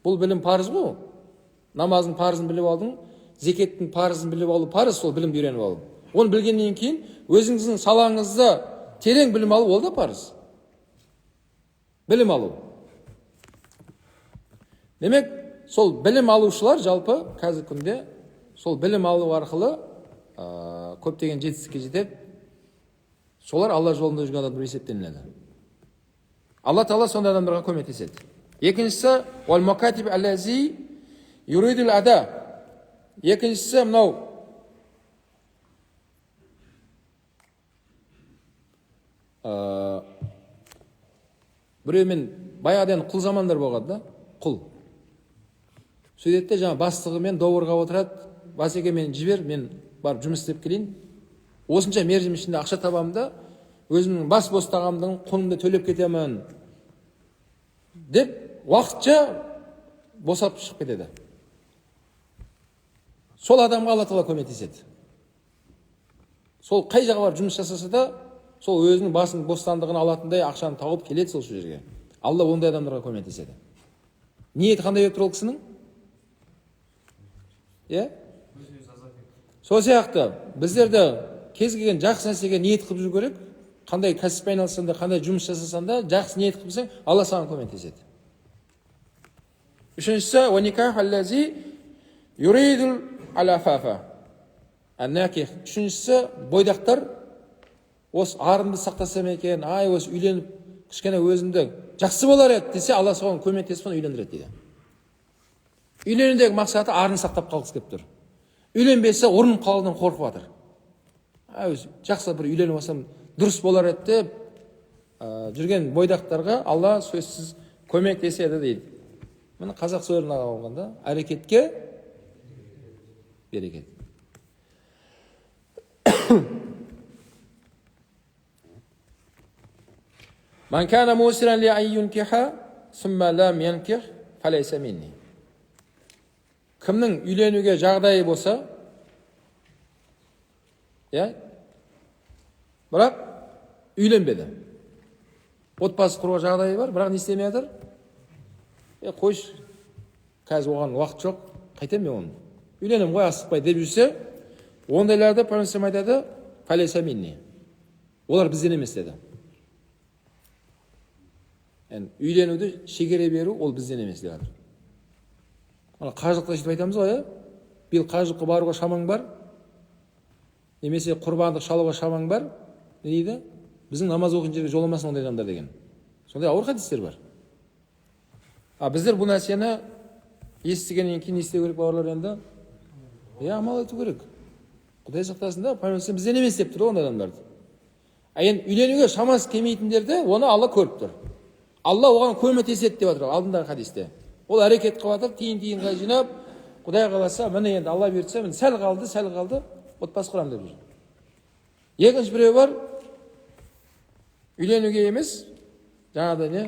бұл білім парыз ғой. Намаздың парызын біліп алдың, зекеттің парызын біліп алу парыз, сол білімді үйреніп алу. Оны білгеннен кейін өзіңіздің салаңызда терең білім алу, ол да парыз. Білім алу. Демек, сол білім алушылар жалпы қазір күнде сол білім алу арқылы көптеген жетістікке жетеді. Солар Алла жолында жүрген адамдар есептелінеді. Алла тағала сондай адамдарға көмектеседі. Екіншісі, ол макатиб аллази юридул ада. Екіншісі мынау біреумен баяғыдан құл замандар болған да, құл. Сөйтеді де бастығымен доғырға отырады, басеке мен жібер, мен барып жұмыс істеп келейін. Осынша мерзім ішінде ақша табамын да, өзімнің бас бостағамдың құнымды төлеп кетемін деп уақытша босап шығып кетеді. Сол адамға Алла тағала көмектеседі. Сол қай жаққа барып жұмыс жасаса да, сол өзінің басын бостандығын алатындай ақшаны тауып келеді сол жерге. Алла ондай адамдарға көмектеседі. Ниеті қандай болып тұр ол кісінің? Сол сияқты біздерді кез келген жақсы нәрсеге ниет қылып жүру керек. Қандай кәсіппен айналыссаң да, қандай жұмыс жасасаң да, жақсы ниет қылсаң, Алла саған көмектеседі. Үшіншісі, уаниках аллази юридул аляфафа. Аннаких. Үшіншісі, бойдақтар осы арымды сақтасам екен, осы үйленіп кішкене өзімді жақсы болар еді десе, Алла соған көмектесіп үйлендіреді дейді. Үйленудегі мақсаты арын сақтап қалғысы келіп тұр. Үйленбесе орын қалудан қорқып жатыр. Жақсы бір үйленіп алсам дұрыс болар еді деп жүрген бойдақтарға Алла сөзсіз көмектеседі дейді. Міне қазақ сөзіне алғанда әрекетке берекет. Ман кана мусиран ли ан юнкиха сумма лам янких фалайса минни. Кімнің үйленуге жағдайы болса, бірақ үйленбеді. Отбасы құруға жағдайы бар, бірақ не істемей жатыр? Қойш, қазір оған уақыт жоқ, қайтем мен оны. Үйленем ғой, асықпай деп жүрсе, ондайларды Пайғамбар айтады, фалайса минни. Олар бізден емес деді. Үйленуді шегере беру, ол бізден емес деп жатыр. Қажылықта сөйтіп айтамыз ғой, биыл қажылыққа баруға шамаң бар. немесе құрбандық шалуға шамаң бар, не дейді? Біздің намаз оқитын жерге жоламасын ондай адамдар деген. Сондай ауыр хадистер бар. Біздер бұл нәрсені естігеннен кейін не істеу керек бауырлар енді? Амал ету керек. Құдай сақтасын да, пайғамбар бізден емес деп тұр ондай адамдарды. Енді үйленуге шамасы келмейтіндерді оны Алла көріп тұр. Алла оған көмектеседі деп жатыр алдындағы хадисте. Ол әрекет қылып жатыр, тиын жинап, Құдай қаласа, міне енді Алла бұйыртса, міне сәл қалды, отбасы құрамын деп жүр. Екінші біреу бар, үйленуге емес, жаңағыдай не,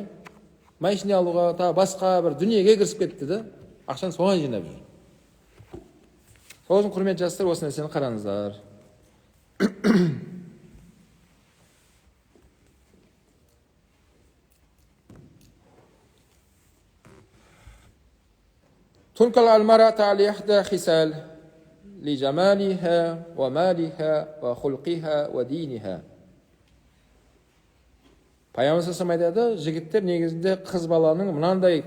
машина алуға, басқа бір дүниеге кірісіп кетті да, ақшаны соған жинап жүр. Сол үшін құрметті жастар, осы нәрсені қараңыздар. تنكل المرأة على إحدى خصال لجمالها ومالها وخلقها ودينها. Пайғамбар айтады, жігіттер негізінде қыз баланың мынандай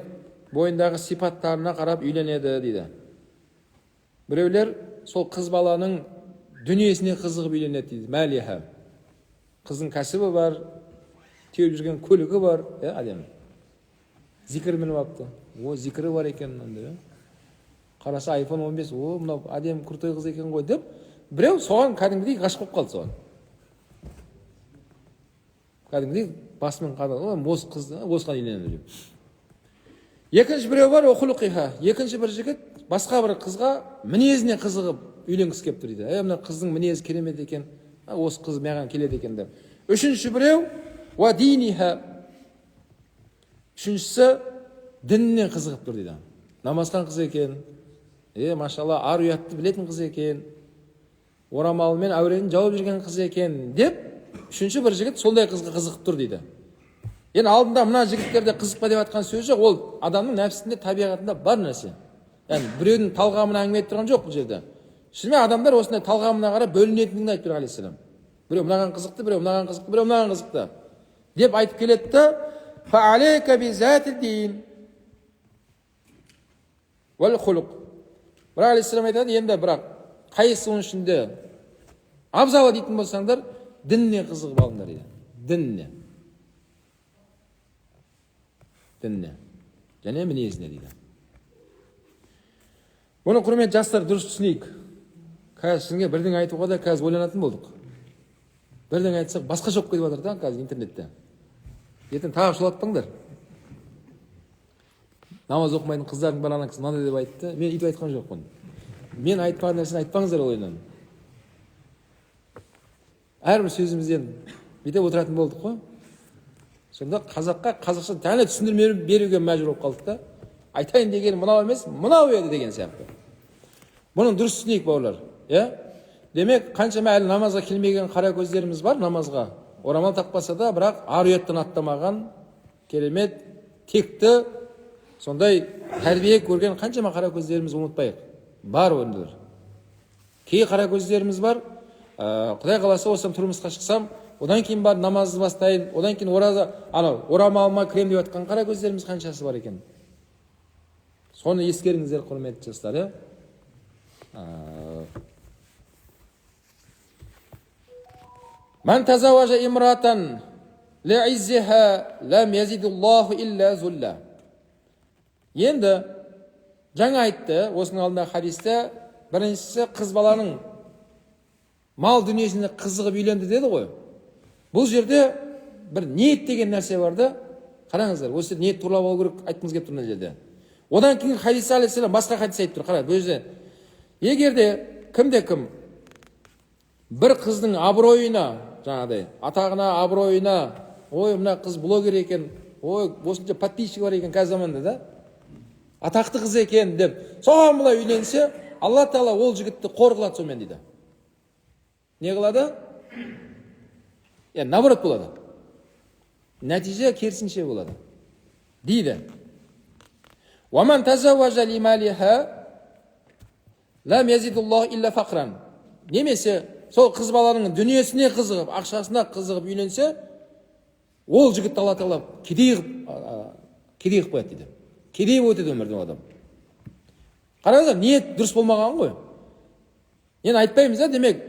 бойындағы сипаттарына қарап үйленеді дейді. Біреулер сол қыз баланың дүниесіне қызығып үйленеді дейді. Мәлиха. Қыздың кәсібі бар, теуіп жүрген көлігі бар, әдемі. Зикір мініп апты. Зикірі бар екен мынандай. Қараса iPhone 15, мынау әдемі крутой қыз екен ғой деп, біреу соған кәдімгідей ғашық болып қалды соған. Кәдімгідей басымен қадады, осы қызды, осыған үйленеді деп. Екінші біреу бар, оқулықиха. Екінші бір жігіт басқа бір қызға мінезіне қызығып үйленгісі келіп тұр дейді. Мына қыздың мінезі керемет екен, осы қыз маған келеді екен деп. Үшінші біреу, ва диниха. Үшіншісі дініне қызығып тұр дейді. Намазхан қыз екен, машалла, ар ұятты білетін қыз екен, орамалымен әуренін жауып жүрген қыз екен деп, үшінші бір жігіт сондай қызға қызығып тұр дейді. Енді алдында мына жігіттерде қызықпа деп жатқан сөз жоқ, ол адамның нәпсісінде, табиғатында бар нәрсе. Яғни біреудің талғамына әңгіме айтып тұрған жоқ бұл жерде. Шынымен адамдар осындай талғамына қарап бөлінетіндігін айтып тұр алейхиссалам. Біреу мынаған қызықты, біреу мынаған қызықты, біреу мынаған қызықты деп айтып келеді да, фаалейка бизатиддин вал хулуқ. Бірақ алейхиссалам айтады, енді бірақ қайсысы оның ішінде абзалы дейтін болсаңдар, дініне қызығып алыңдар дейді. Дініне. Және мінезіне дейді. Бұны құрметті жастар дұрыс түсінейік. Қазір сізге бірден айтуға да қазір ойланатын болдық. Бірден айтсақ басқа жоқ кетіп жатыр да қазір интернетте. Ертең тағы шулатпаңдар. Намаз оқымайтын қыздардың бар ана кісі мынандай деп айтты. Мен өйтіп айтқан жоқпын. Мен айтпаған нәрсені айтпаңыздар ол ойынан. Әрбір сөзімізден бүйтіп отыратын болдық қой. Сонда қазақша тәне түсіндірме беруге мәжбүр болып қалдық та. Айтайын деген мынау емес, мынау еді деген сияқты. Бұны дұрыс түсінейік бауырлар. Демек, қаншама әлі намазға келмеген қара көздеріміз бар, намазға. Орамал тақпаса да, бірақ ар ұяттан аттамаған, керемет, текті, сондай тәрбие көрген қаншама қара көздеріміз ұмытпайық. Бар өндір. Кей қара көздеріміз бар. Құдай қаласа осам тұрмысқа шықсам, одан кейін бар намазды бастайын, одан кейін орамалыма кірем деп жатқан қара көздеріміз қаншасы бар екен. Соны ескеріңіздер, құрметті жастар. Ман тазаважа имратан ли'иззиха лам язидуллаху илля зулла. Енді жаңа айтты, осының алдында хадисте, біріншісі қыз баланың мал дүниесіне қызығып үйленді деді ғой. Бұл жерде бір ниет деген нәрсе бар да. Қараңыздар, осы ниет туралы болу керек, айтқымыз келіп тұрмын жерде. Одан кейін хадис алейхиссалам басқа хадис айтып тұр. Қара, бұл жерде егерде кім бір қыздың абыройына, жаңағыдай, атағына, абыройына, мына қыз блогер екен, осынша подписчигі бар екен қазір заманда да, атақты қыз екен деп, соған бұлай үйленсе, Алла Тағала ол жігітті қор қылады сонымен дейді. Не қылады? Наоборот болады. Нәтиже керісінше болады. Дейді. وَمَنْ تَزَوَّجَ لِمَالِهَا لَمْ يَزِدُ اللَّهُ إِلَّا فَقْرًا. Немесе сол қыз баланың дүниесіне қызығып, ақшасына қызығып үйленсе, ол жігітті Алла Тағала кедей қылып қояды дейді. Кедей болып өтеді өмірде адам. Қараңыздар, ниет дұрыс болмаған ғой. Енді айтпаймыз да, демек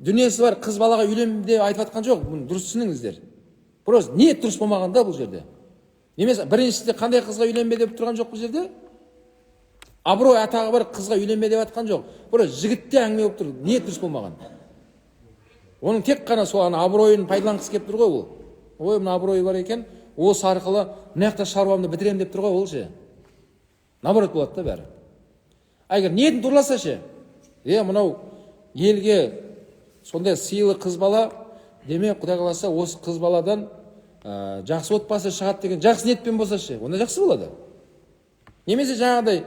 дүниесі бар қыз балаға үйленбе деп айтып жатқан жоқ. Бұны дұрыс түсініңіздер. Просто ниет дұрыс болмағанда бұл жерде. Немесе біріншісінде қандай қызға үйленбе деп тұрған жоқ бұл жерде. Абырой атағы бар қызға үйленбе деп жатқан жоқ. Просто жігітте әңгіме болып тұр. Ниет дұрыс болмаған. Оның тек қана сол абыройын пайдаланғысы келіп тұр ғой ол. Ой, мына абыройы бар екен, осы арқылы мына жақта шаруамды бітірем деп тұр ғой ол ше. Наоборот болады да бәрі. Егер ниетін дұрыласа ше, мынау елге сондай сыйлы қыз бала, демек Құдай қаласа осы қыз баладан жақсы отбасы шығады деген жақсы ниетпен болса ше, онда жақсы болады. Немесе жаңағыдай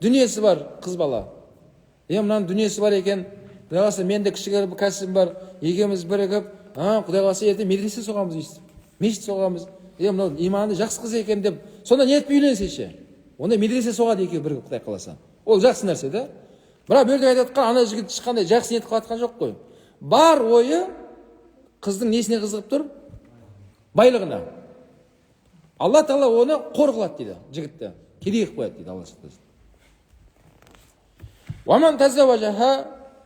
дүниесі бар қыз бала. Мынаның дүниесі бар екен, Құдай қаласа менде кішігірім бір кәсібім бар, екеуміз бірігіп, Құдай қаласа ертең медресе соғамыз дейсіз. Мешіт соғамыз. Мынау иманы жақсы қыз екен деп, сонда ниетпен үйленсе ше. Онда медресе соғады екеуі бірігіп Құдай қаласа. Ол жақсы нәрсе да. Бірақ бұл жерде айтып жатқан ана жігіт ешқандай жақсы ниет қылып жатқан жоқ қой. Бар ойы қыздың несіне қызығып тұр? Байлығына. Алла Тағала оны қор қылады дейді, жігітті. Кедей қылып қояды дейді Алла сақтасын. وَمَنْ تَزَوَّجَهَا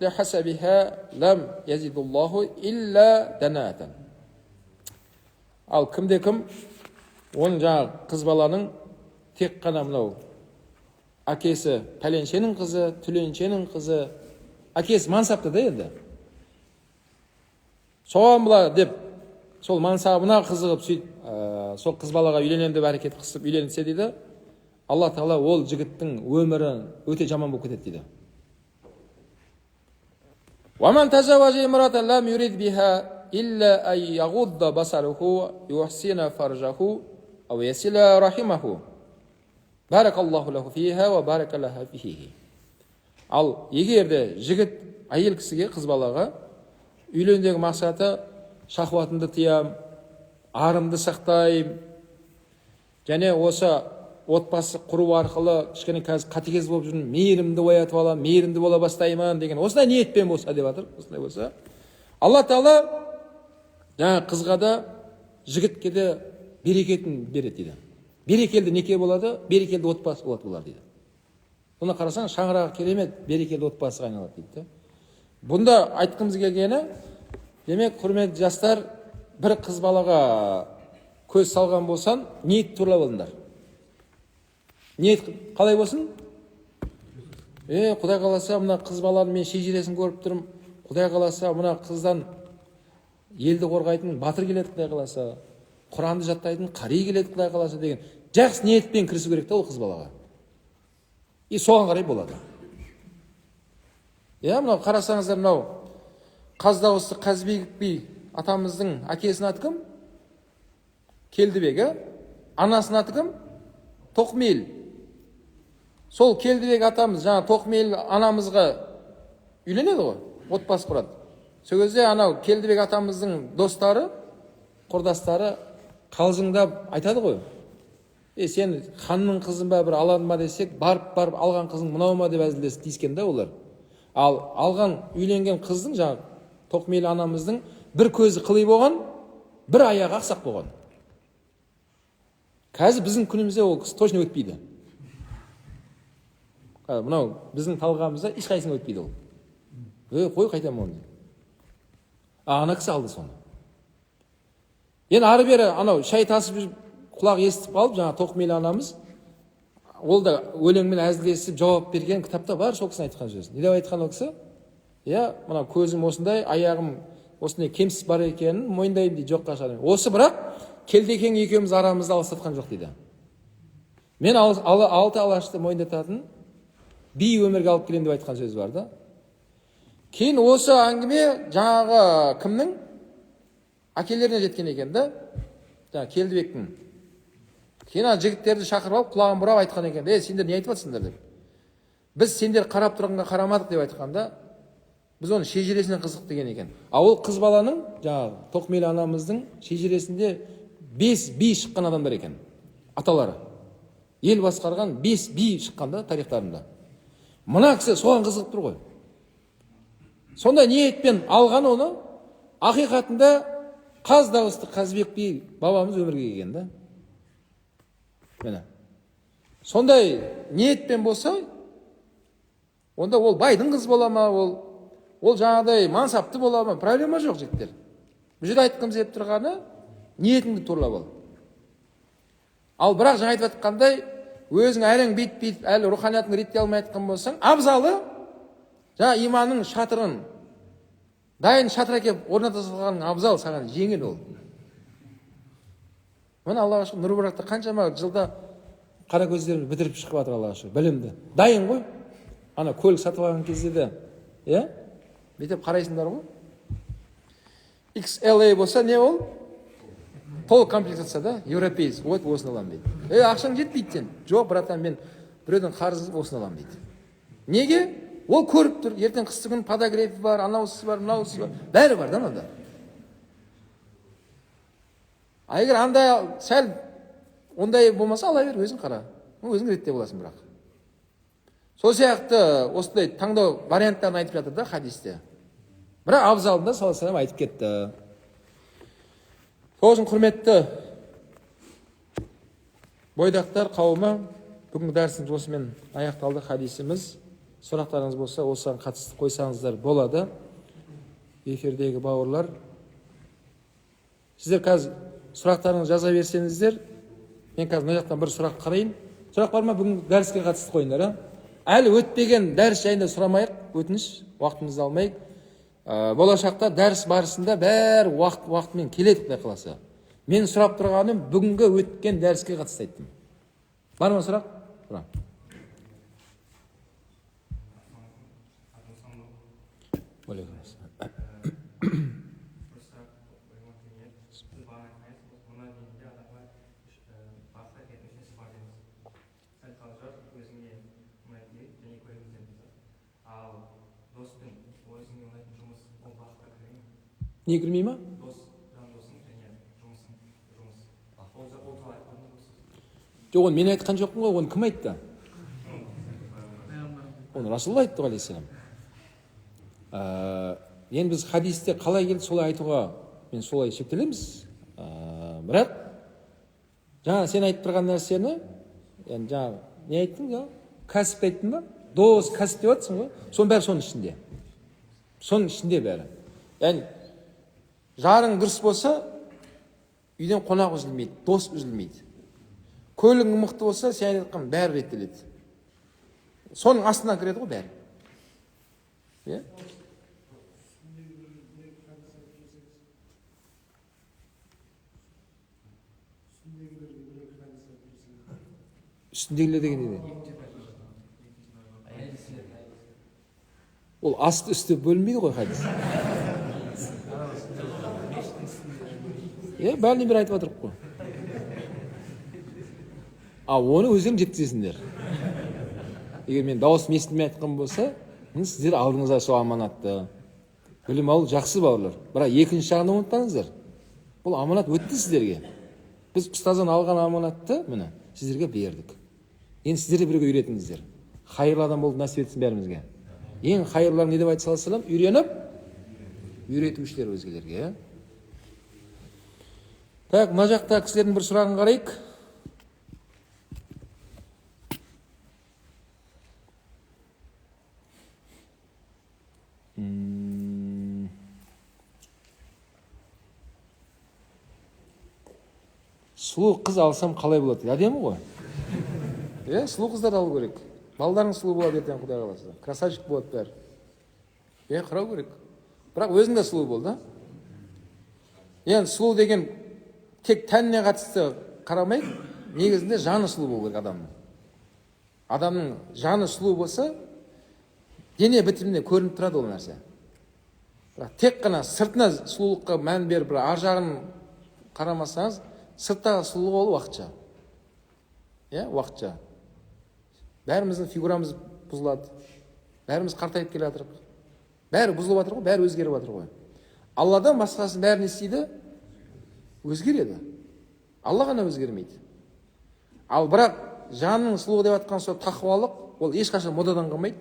لِحَسَبِهَا لَمْ يَزِدُ اللَّهُ إِلَّا دَنَاةً. Ал кімде-кім оның жаңағы қыз баланың тек қана мынау әкесі пәленшенің қызы, түленшенің қызы, әкесі мансапты да енді. Соған бұла деп, сол мансабына қызығып сөйтіп, сол қыз балаға үйленем деп әрекет қысып үйленсе дейді, Алла Тағала ол жігіттің өмірі өте жаман болып кетеді дейді. وَمَنْ تَزَوَّجَ امْرَأَةً لَمْ يُرِدْ بِهَا إِلَّا أَنْ يَغُضَّ بَصَرَهُ وَيُحْسِنَ فَرْجَهُ أَوْ يَصِلَ رَحِمَهُ بَارَكَ اللَّهُ لَهُ فِيهَا وَبَارَكَ لَهَا فِيهِ. Ал егер де жігіт әйел кісіге, қыз балаға үйлендегі мақсаты шахуатымды тыям, арымды сақтайым, және осы отбасы құру арқылы кішкене қазір қатыгез болып жүрмін, мейірімді оятып аламын, мейірімді бола бастаймын деген осындай ниетпен болса деп жатыр. Осындай болса, Алла Тағала жаңа қызға да жігітке де берекетін береді дейді. Берекелді неке болады, берекелді отбасы болады бұлар дейді. Бұны қарасаң, шаңырағы керемет, берекелді отбасыға айналады дейді. Бұнда айтқымыз келгені, демек, құрметті жастар, бір қыз балаға көз салған болсан, ниет туралы болыңдар. Ниет қалай болсын? Құдай қаласа, мына қыз баланың мен шежіресін көріп тұрмын. Құдай қаласа, мына қыздан елді қорғайтын батыр келеді, Құдай қаласа. Құранды жаттайтын қари келеді, Құдай қаласа деген жақсы ниетпен кірісу керек та ол қыз балаға. Соған қарай болады. Мынау қарасаңыздар, мынау Қаздауысты Қазбек би атамыздың әкесінің аты кім? Келдібек, анасының аты кім? Тоқмейіл. Сол Келдібек атамыз жаңа Тоқмейіл анамызға үйленеді ғой, отбасы құрады. Сол кезде анау Келдібек атамыздың достары, құрдастары қалжыңдап айтады ғой. Сен ханның қызын ба бір аладың ба десек, барып алған қызың мынау ма деп әзілдесіп тиіскен да олар. Ал алған үйленген қыздың жаңа Тоқмейіл анамыздың бір көзі қыли болған, бір аяғы ақсақ болған. Қазір біздің күнімізде ол қыз точно өтпейді. Мынау біздің талғамымызда ешқайсың өтпейді ол. Қой қайтам оны. Ана кісі алды соны. Енді ары бері анау шай тасып жүріп құлақ естіп қалып, жаңа Тоқмейіл анамыз, ол да өлеңмен әзілдесіп жауап берген кітапта бар сол кісінің айтқан сөзі. Не деп айтқан ол кісі? Мына көзім осындай, аяғым осындай кемсіз бар екенін мойындаймын дейді, жоққа шығармаймын. Осы бірақ Келдекең екеуміз арамызды алыстатқан жоқ дейді. Мен алты алашты мойындататын би өмірге алып келем деп айтқан сөз бар да. Кейін осы әңгіме жаңағы кімнің әкелеріне жеткен екен да, жаңа Келдібектің. Кейін жігіттерді шақырып алып құлағын бұрап айтқан екен, сендер не айтып жатсыңдар деп. Біз сендер қарап тұрғанға қарамадық деп айтқанда, біз оның шежіресінен қызық деген екен. Ол қыз баланың, жаңағы Тоқмейіл анамыздың шежіресінде 5 би шыққан адамдар екен, аталары. Ел басқарған 5 би шыққанда тарихтарында. Мына кісі соған қызығып тұр ғой. Сонда ниетпен алған оны, ақиқатында Қаздауысты Қазбек би бабамыз өмірге келген да. Міне. Сондай ниетпен болса, онда ол байдың қыз бола ма, ол ол жаңағыдай мансапты бола ма, проблема жоқ жігіттер. Бұл жерде айтқымыз келіп тұрғаны ниетіңді торлап ал. Ал бірақ жаңа айтып жатқандай, өзің әрең бет әлі руханиятыңды реттей алмай жатқан болсаң, абзалы жаңа иманның шатырын дайын шатыр әкеліп орната салғаның абзал, саған жеңіл ол. Міне Аллаға шүкір, Нұрбұлақта қаншама жылда қара көздеріміз бітіріп шығып жатыр, Аллаға шүкір, білімді. Дайын ғой. Ана көлік сатып алған кезде де, бүйтіп қарайсыңдар ғой. XLA болса не ол? Толық комплектация да, европейц. Вот осыны аламын дейді. Ақшаң жетпейді сен. Жоқ, братан, мен біреудің қарызы осыны аламын дейді. Неге? Ол көріп тұр. Ертең қысты күн подогрев бар, анаусы бар, мынаусы бар. Бәрі бар да мында. А егер андай сәл ондай болмаса, ала бер, өзің қара. Өзің ретте боласың бірақ. Сол сияқты осындай таңдау варианттарын айтып жатыр да хадисте. Бірақ абзалында салlallahu алейhi айтып кетті. Сол үшін құрметті бойдақтар қауымы, бүгінгі дәрісіміз осымен аяқталды. Хадисіміз. Сұрақтарыңыз болса, осыған қатысты қойсаңыздар болады. Эфирдегі бауырлар. Сіздер қазір сұрақтарыңыз жаза берсеңіздер, мен қазір мына жақтан бір сұрақ қарайын. Сұрақ бар ма? Бүгін дәріске қатысты қойыңдар. Әлі өтпеген дәріс жайында сұрамайық, өтініш, уақытымызды алмайық. Болашақта дәріс барысында бәрі уақытымен келеді, құдай қаласа. Мен сұрап тұрғаным бүгінгі өткен дәріске қатысты айттым. Бар ма сұрақ? Не кірмей ма? Жоқ, оны мен айтқан жоқпын ғой, оны кім айтты? Оны Расулалла айтты ғой, алейхиссалам. Енді біз хадисте қалай келді, солай айтуға мен солай шектелеміз. Бірақ жаңа сен айтып тұрған нәрсені, енді жаңа не айттың да? Кәсіп айттың ба? Дос, кәсіп деп жатсың ғой. Соның бәрі соның ішінде. Соның ішінде бәрі. Яғни жарың дұрыс болса, үйден қонақ үзілмейді, дос үзілмейді. Көлігің мықты болса, сен айтқан бәрі реттеледі. Соның астына кіреді ғой бәрі. Үстіндегілер деген не? Ол асты үсті бөлінбейді ғой хадис. Бәріне бір айтып отырып қой. Оны өздерің жеткізесіңдер. Егер мен дауысым естілмей айтқан болса, сіздер алдыңызға сол аманатты. Білім алу жақсы бауырлар. Бірақ екінші жағын ұмытпаңыздар. Бұл аманат өтті сіздерге. Біз ұстаздан алған аманатты міне сіздерге бердік. Енді сіздер де біреуге үйретіңіздер. Хайырлы адам болып нәсіп етсін бәрімізге. Ең хайырлылар не деп айтты саллаллаху алейхи ва саллям? Үйреніп, үйретушілер өзгелерге. Так, мына жақта кісілердің бір сұрағын қарайық. Сұлу қыз алсам қалай болады? Әдемі ғой. Сұлу қыздар алу керек. Балдарың сұлу болады ертең, құдай қаласа. Красавчик болады бәрі. Қарау керек. Бірақ өзің де сұлу бол да. Енді сұлу деген тек тәніне қатысты қарамай, негізінде жаны сұлу болу керек адамның. Адамның жаны сұлу болса, дене бітіміне көрініп тұрады ол нәрсе. Бірақ тек қана сыртына сұлулыққа мән беріп, ар жағын қарамасаңыз, сырттағы сұлулық ол уақытша. Уақытша. Бәріміздің фигурамыз бұзылады. Бәріміз қартайып келе жатырық. Бәрі бұзылып жатыр ғой, бәрі өзгеріп жатыр ғой. Алладан басқасын бәрін істейді, өзгереді. Алла ғана өзгермейді. Ал бірақ жанның сұлуы деп жатқан сол тақуалық, ол ешқашан модадан қалмайды.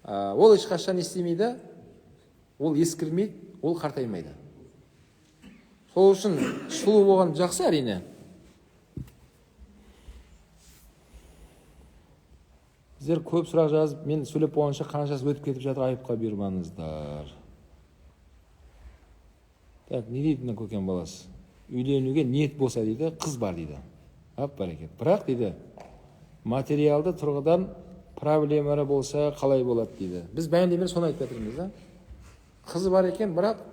Ол ешқашан істемейді, ол ескірмейді, ол қартаймайды. Сол үшін сұлу болған жақсы әрине. сіздер көп сұрақ жазып, мен сөйлеп болғанша қаншасы өтіп кетіп жатыр, айыпқа бұйырмаңыздар. Так, не дейді мына көкен баласы? Үйленуге ниет болса дейді, қыз бар дейді. Бәрекет. Бірақ дейді, материалды тұрғыдан проблемалары болса қалай болады дейді. Біз бәйіндемелер соны айтып жатырмыз да. Қызы бар екен, бірақ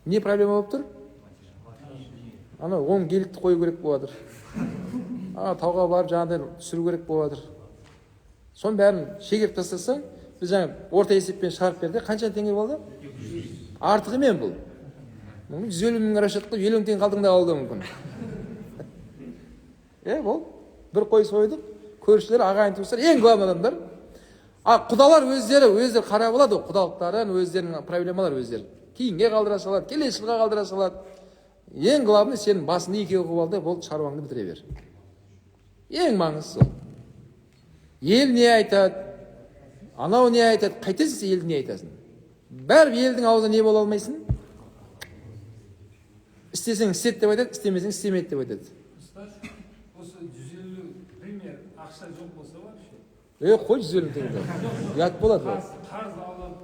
не проблема болып тұр? Ана 10 геликті қою керек болады. Тауға барып жаңағыдай түсіру керек болады. Соның бәрін шегеріп тастасаң, біз жаңа орта есеппен шығарып берді. Қанша теңге болды? Артығы мен бұл. 150 мың расчет қылып, 50 мың теңге қалдыңда қалды мүмкін. Бұл бір қой сойдық, көршілер, ағайын туыстар, ең главный адамдар. Құдалар өздері қарап алады, құдалықтарын, өздерінің проблемалар өздері. Кейінге қалдыра салады, келесі жылға қалдыра салады. Ең главный сенің басыңды екеу қылып алды, болды, шаруаңды бітіре бер. Ең маңызды сол. Ел не айтады, анау не айтады, қайтесің сен елді не айтасың? Бәрі елдің аузына не бола алмайсың? Істесең істет деп айтады, істемесең істемейді деп айтады. Осы 150 пример ақша жоқ болса бар ше. Қой 150 теңге. Ұят болады. Қарыз алып,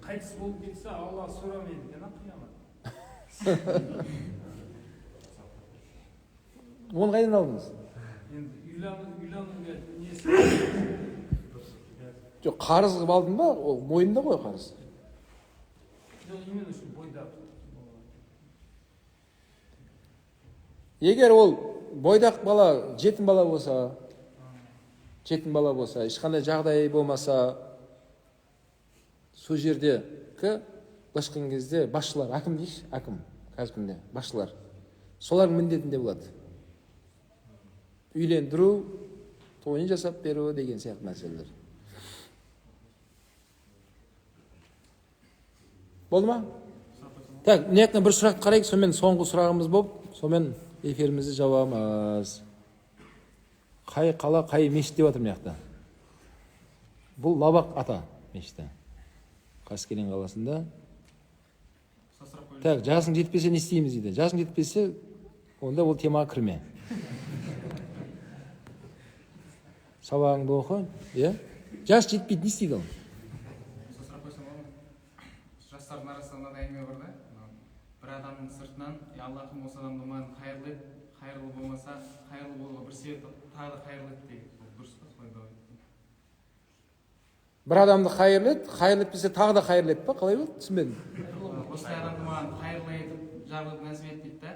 қайтыс болып кетсе, Алла сұрамайды екен, қиямат. Оны қайдан алдыңыз? Енді үйлануға несі? Жоқ, қарыз қылып алдың ба? Ол мойында ғой қарыз. Жоқ, именно үшін бойдақ. Егер ол бойдақ бала, жетім бала болса, ешқандай жағдай болмаса, сол жерде былайша кезде басшылар, әкім дейші, әкім, қазір күнде басшылар, солардың міндетінде болады. Үйлендіру, тойын жасап беру деген сияқты мәселелер. Болды ма? Так, ниетіне бір сұрақты қарайық, сонымен соңғы сұрағымыз болып, сонымен эфирімізді жабамыз. Қай қала, қай мешіт деп жатыр мияқта? Бұл Лабақ ата мешіті. Қаскелең қаласында. Так, жасың жетпесе не істейміз дейді. Жасың жетпесе, онда ол темаға кірме. Сабағыңды оқы, жас жетпейді, не істейді ол? Жастардың арасында әңгіме бар да. Бір адамның сыртынан, Аллахым осы адамды маған қайырлы ет, қайырлы болмаса, қайырлы болуға бір себеп тағы да қайырлы ет дейді. Дұрыс па? Солай да. Бір адамды қайырлы ет, қайырлы етпесе тағы да қайырлы ет па? Қалай болды? Түсінбедім. Осылай адамды маған қайырлы етіп, жағдайды нәсіп ет дейді да.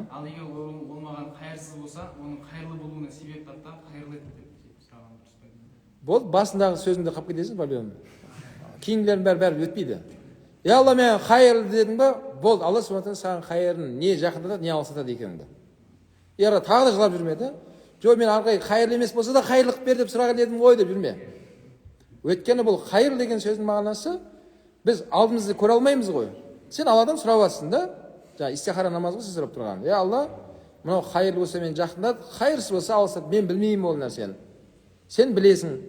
Ал егер ол маған қайырсыз болса, оның қайырлы болуына себеп тапта қайырлы ет деп сұраған дұрыс па? Болды, басындағы сөзіңді қалып кетесің, проблема. Кейінгілердің бәрі өтпейді. Алла мен қайырлы дедің ба, болды, Алла сұбханала саған қайырын не жақындатады, не алыстатады екеніңді. Тағы да жылап жүрме да. Жоқ, мен арқай қайырлы емес болса да қайырлық бер деп сұраған едім ғой деп жүрме. Өйткені бұл қайыр деген сөздің мағынасы біз алдымызды көре алмаймыз ғой. Сен Алладан сұрап жатсың да, жаңа истихара намазға сіз сұрап тұрған. Алла, мынау қайырлы болса мен жақындат, қайырсыз болса алыстат, мен білмеймін ол нәрсені. Сен білесің.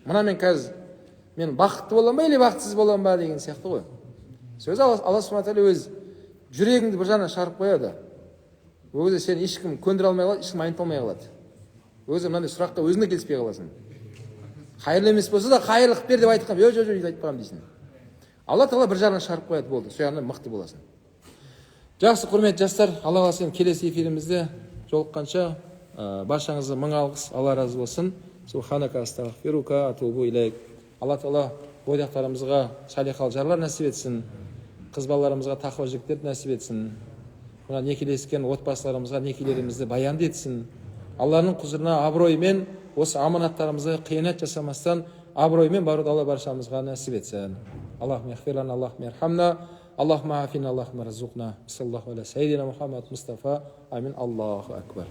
Мына мен қазір мен бақытты боламын ба, или бақытсыз боламын ба деген сияқты ғой. Сөз Алла сұбханала өз жүрегіңді бір жағынан шығарып қояды. Өзі сен ешкім көндіре алмай қалады, ешкім айнып алмай қалады. Өзі мынандай сұраққа өзіңде келіспей қаласың. Қайырлы емес болса да қайырлық бер деп айтқан, жоқ айтпағам дейсің. Алла тағала бір жағынан шығарып қояды, болды. Сол жағынан мықты боласың. Жақсы, құрметті жастар, Алла қаласа келесі эфирімізде жолыққанша баршаңызға мың алғыс, Алла разы болсын. Субханака астағфирука атубу илейк. Алла тағала бойдақтарымызға салихал жарлар нәсіп етсін. Қыз балаларымызға тақуа жігіттер нәсіп етсін. Мына некелескен отбасыларымызға некелерімізді баянды етсін. Алланың құзырына абыроймен осы аманаттарымызға қиянат жасамастан абыроймен баруды Алла баршамызға нәсіп етсін. Аллахум яғфир лана, Аллахум ярхамна, Аллахум афина, Аллахум разуқна. Саллаллаху аля сайидина Мухаммад Мустафа. Амин. Аллаху акбар.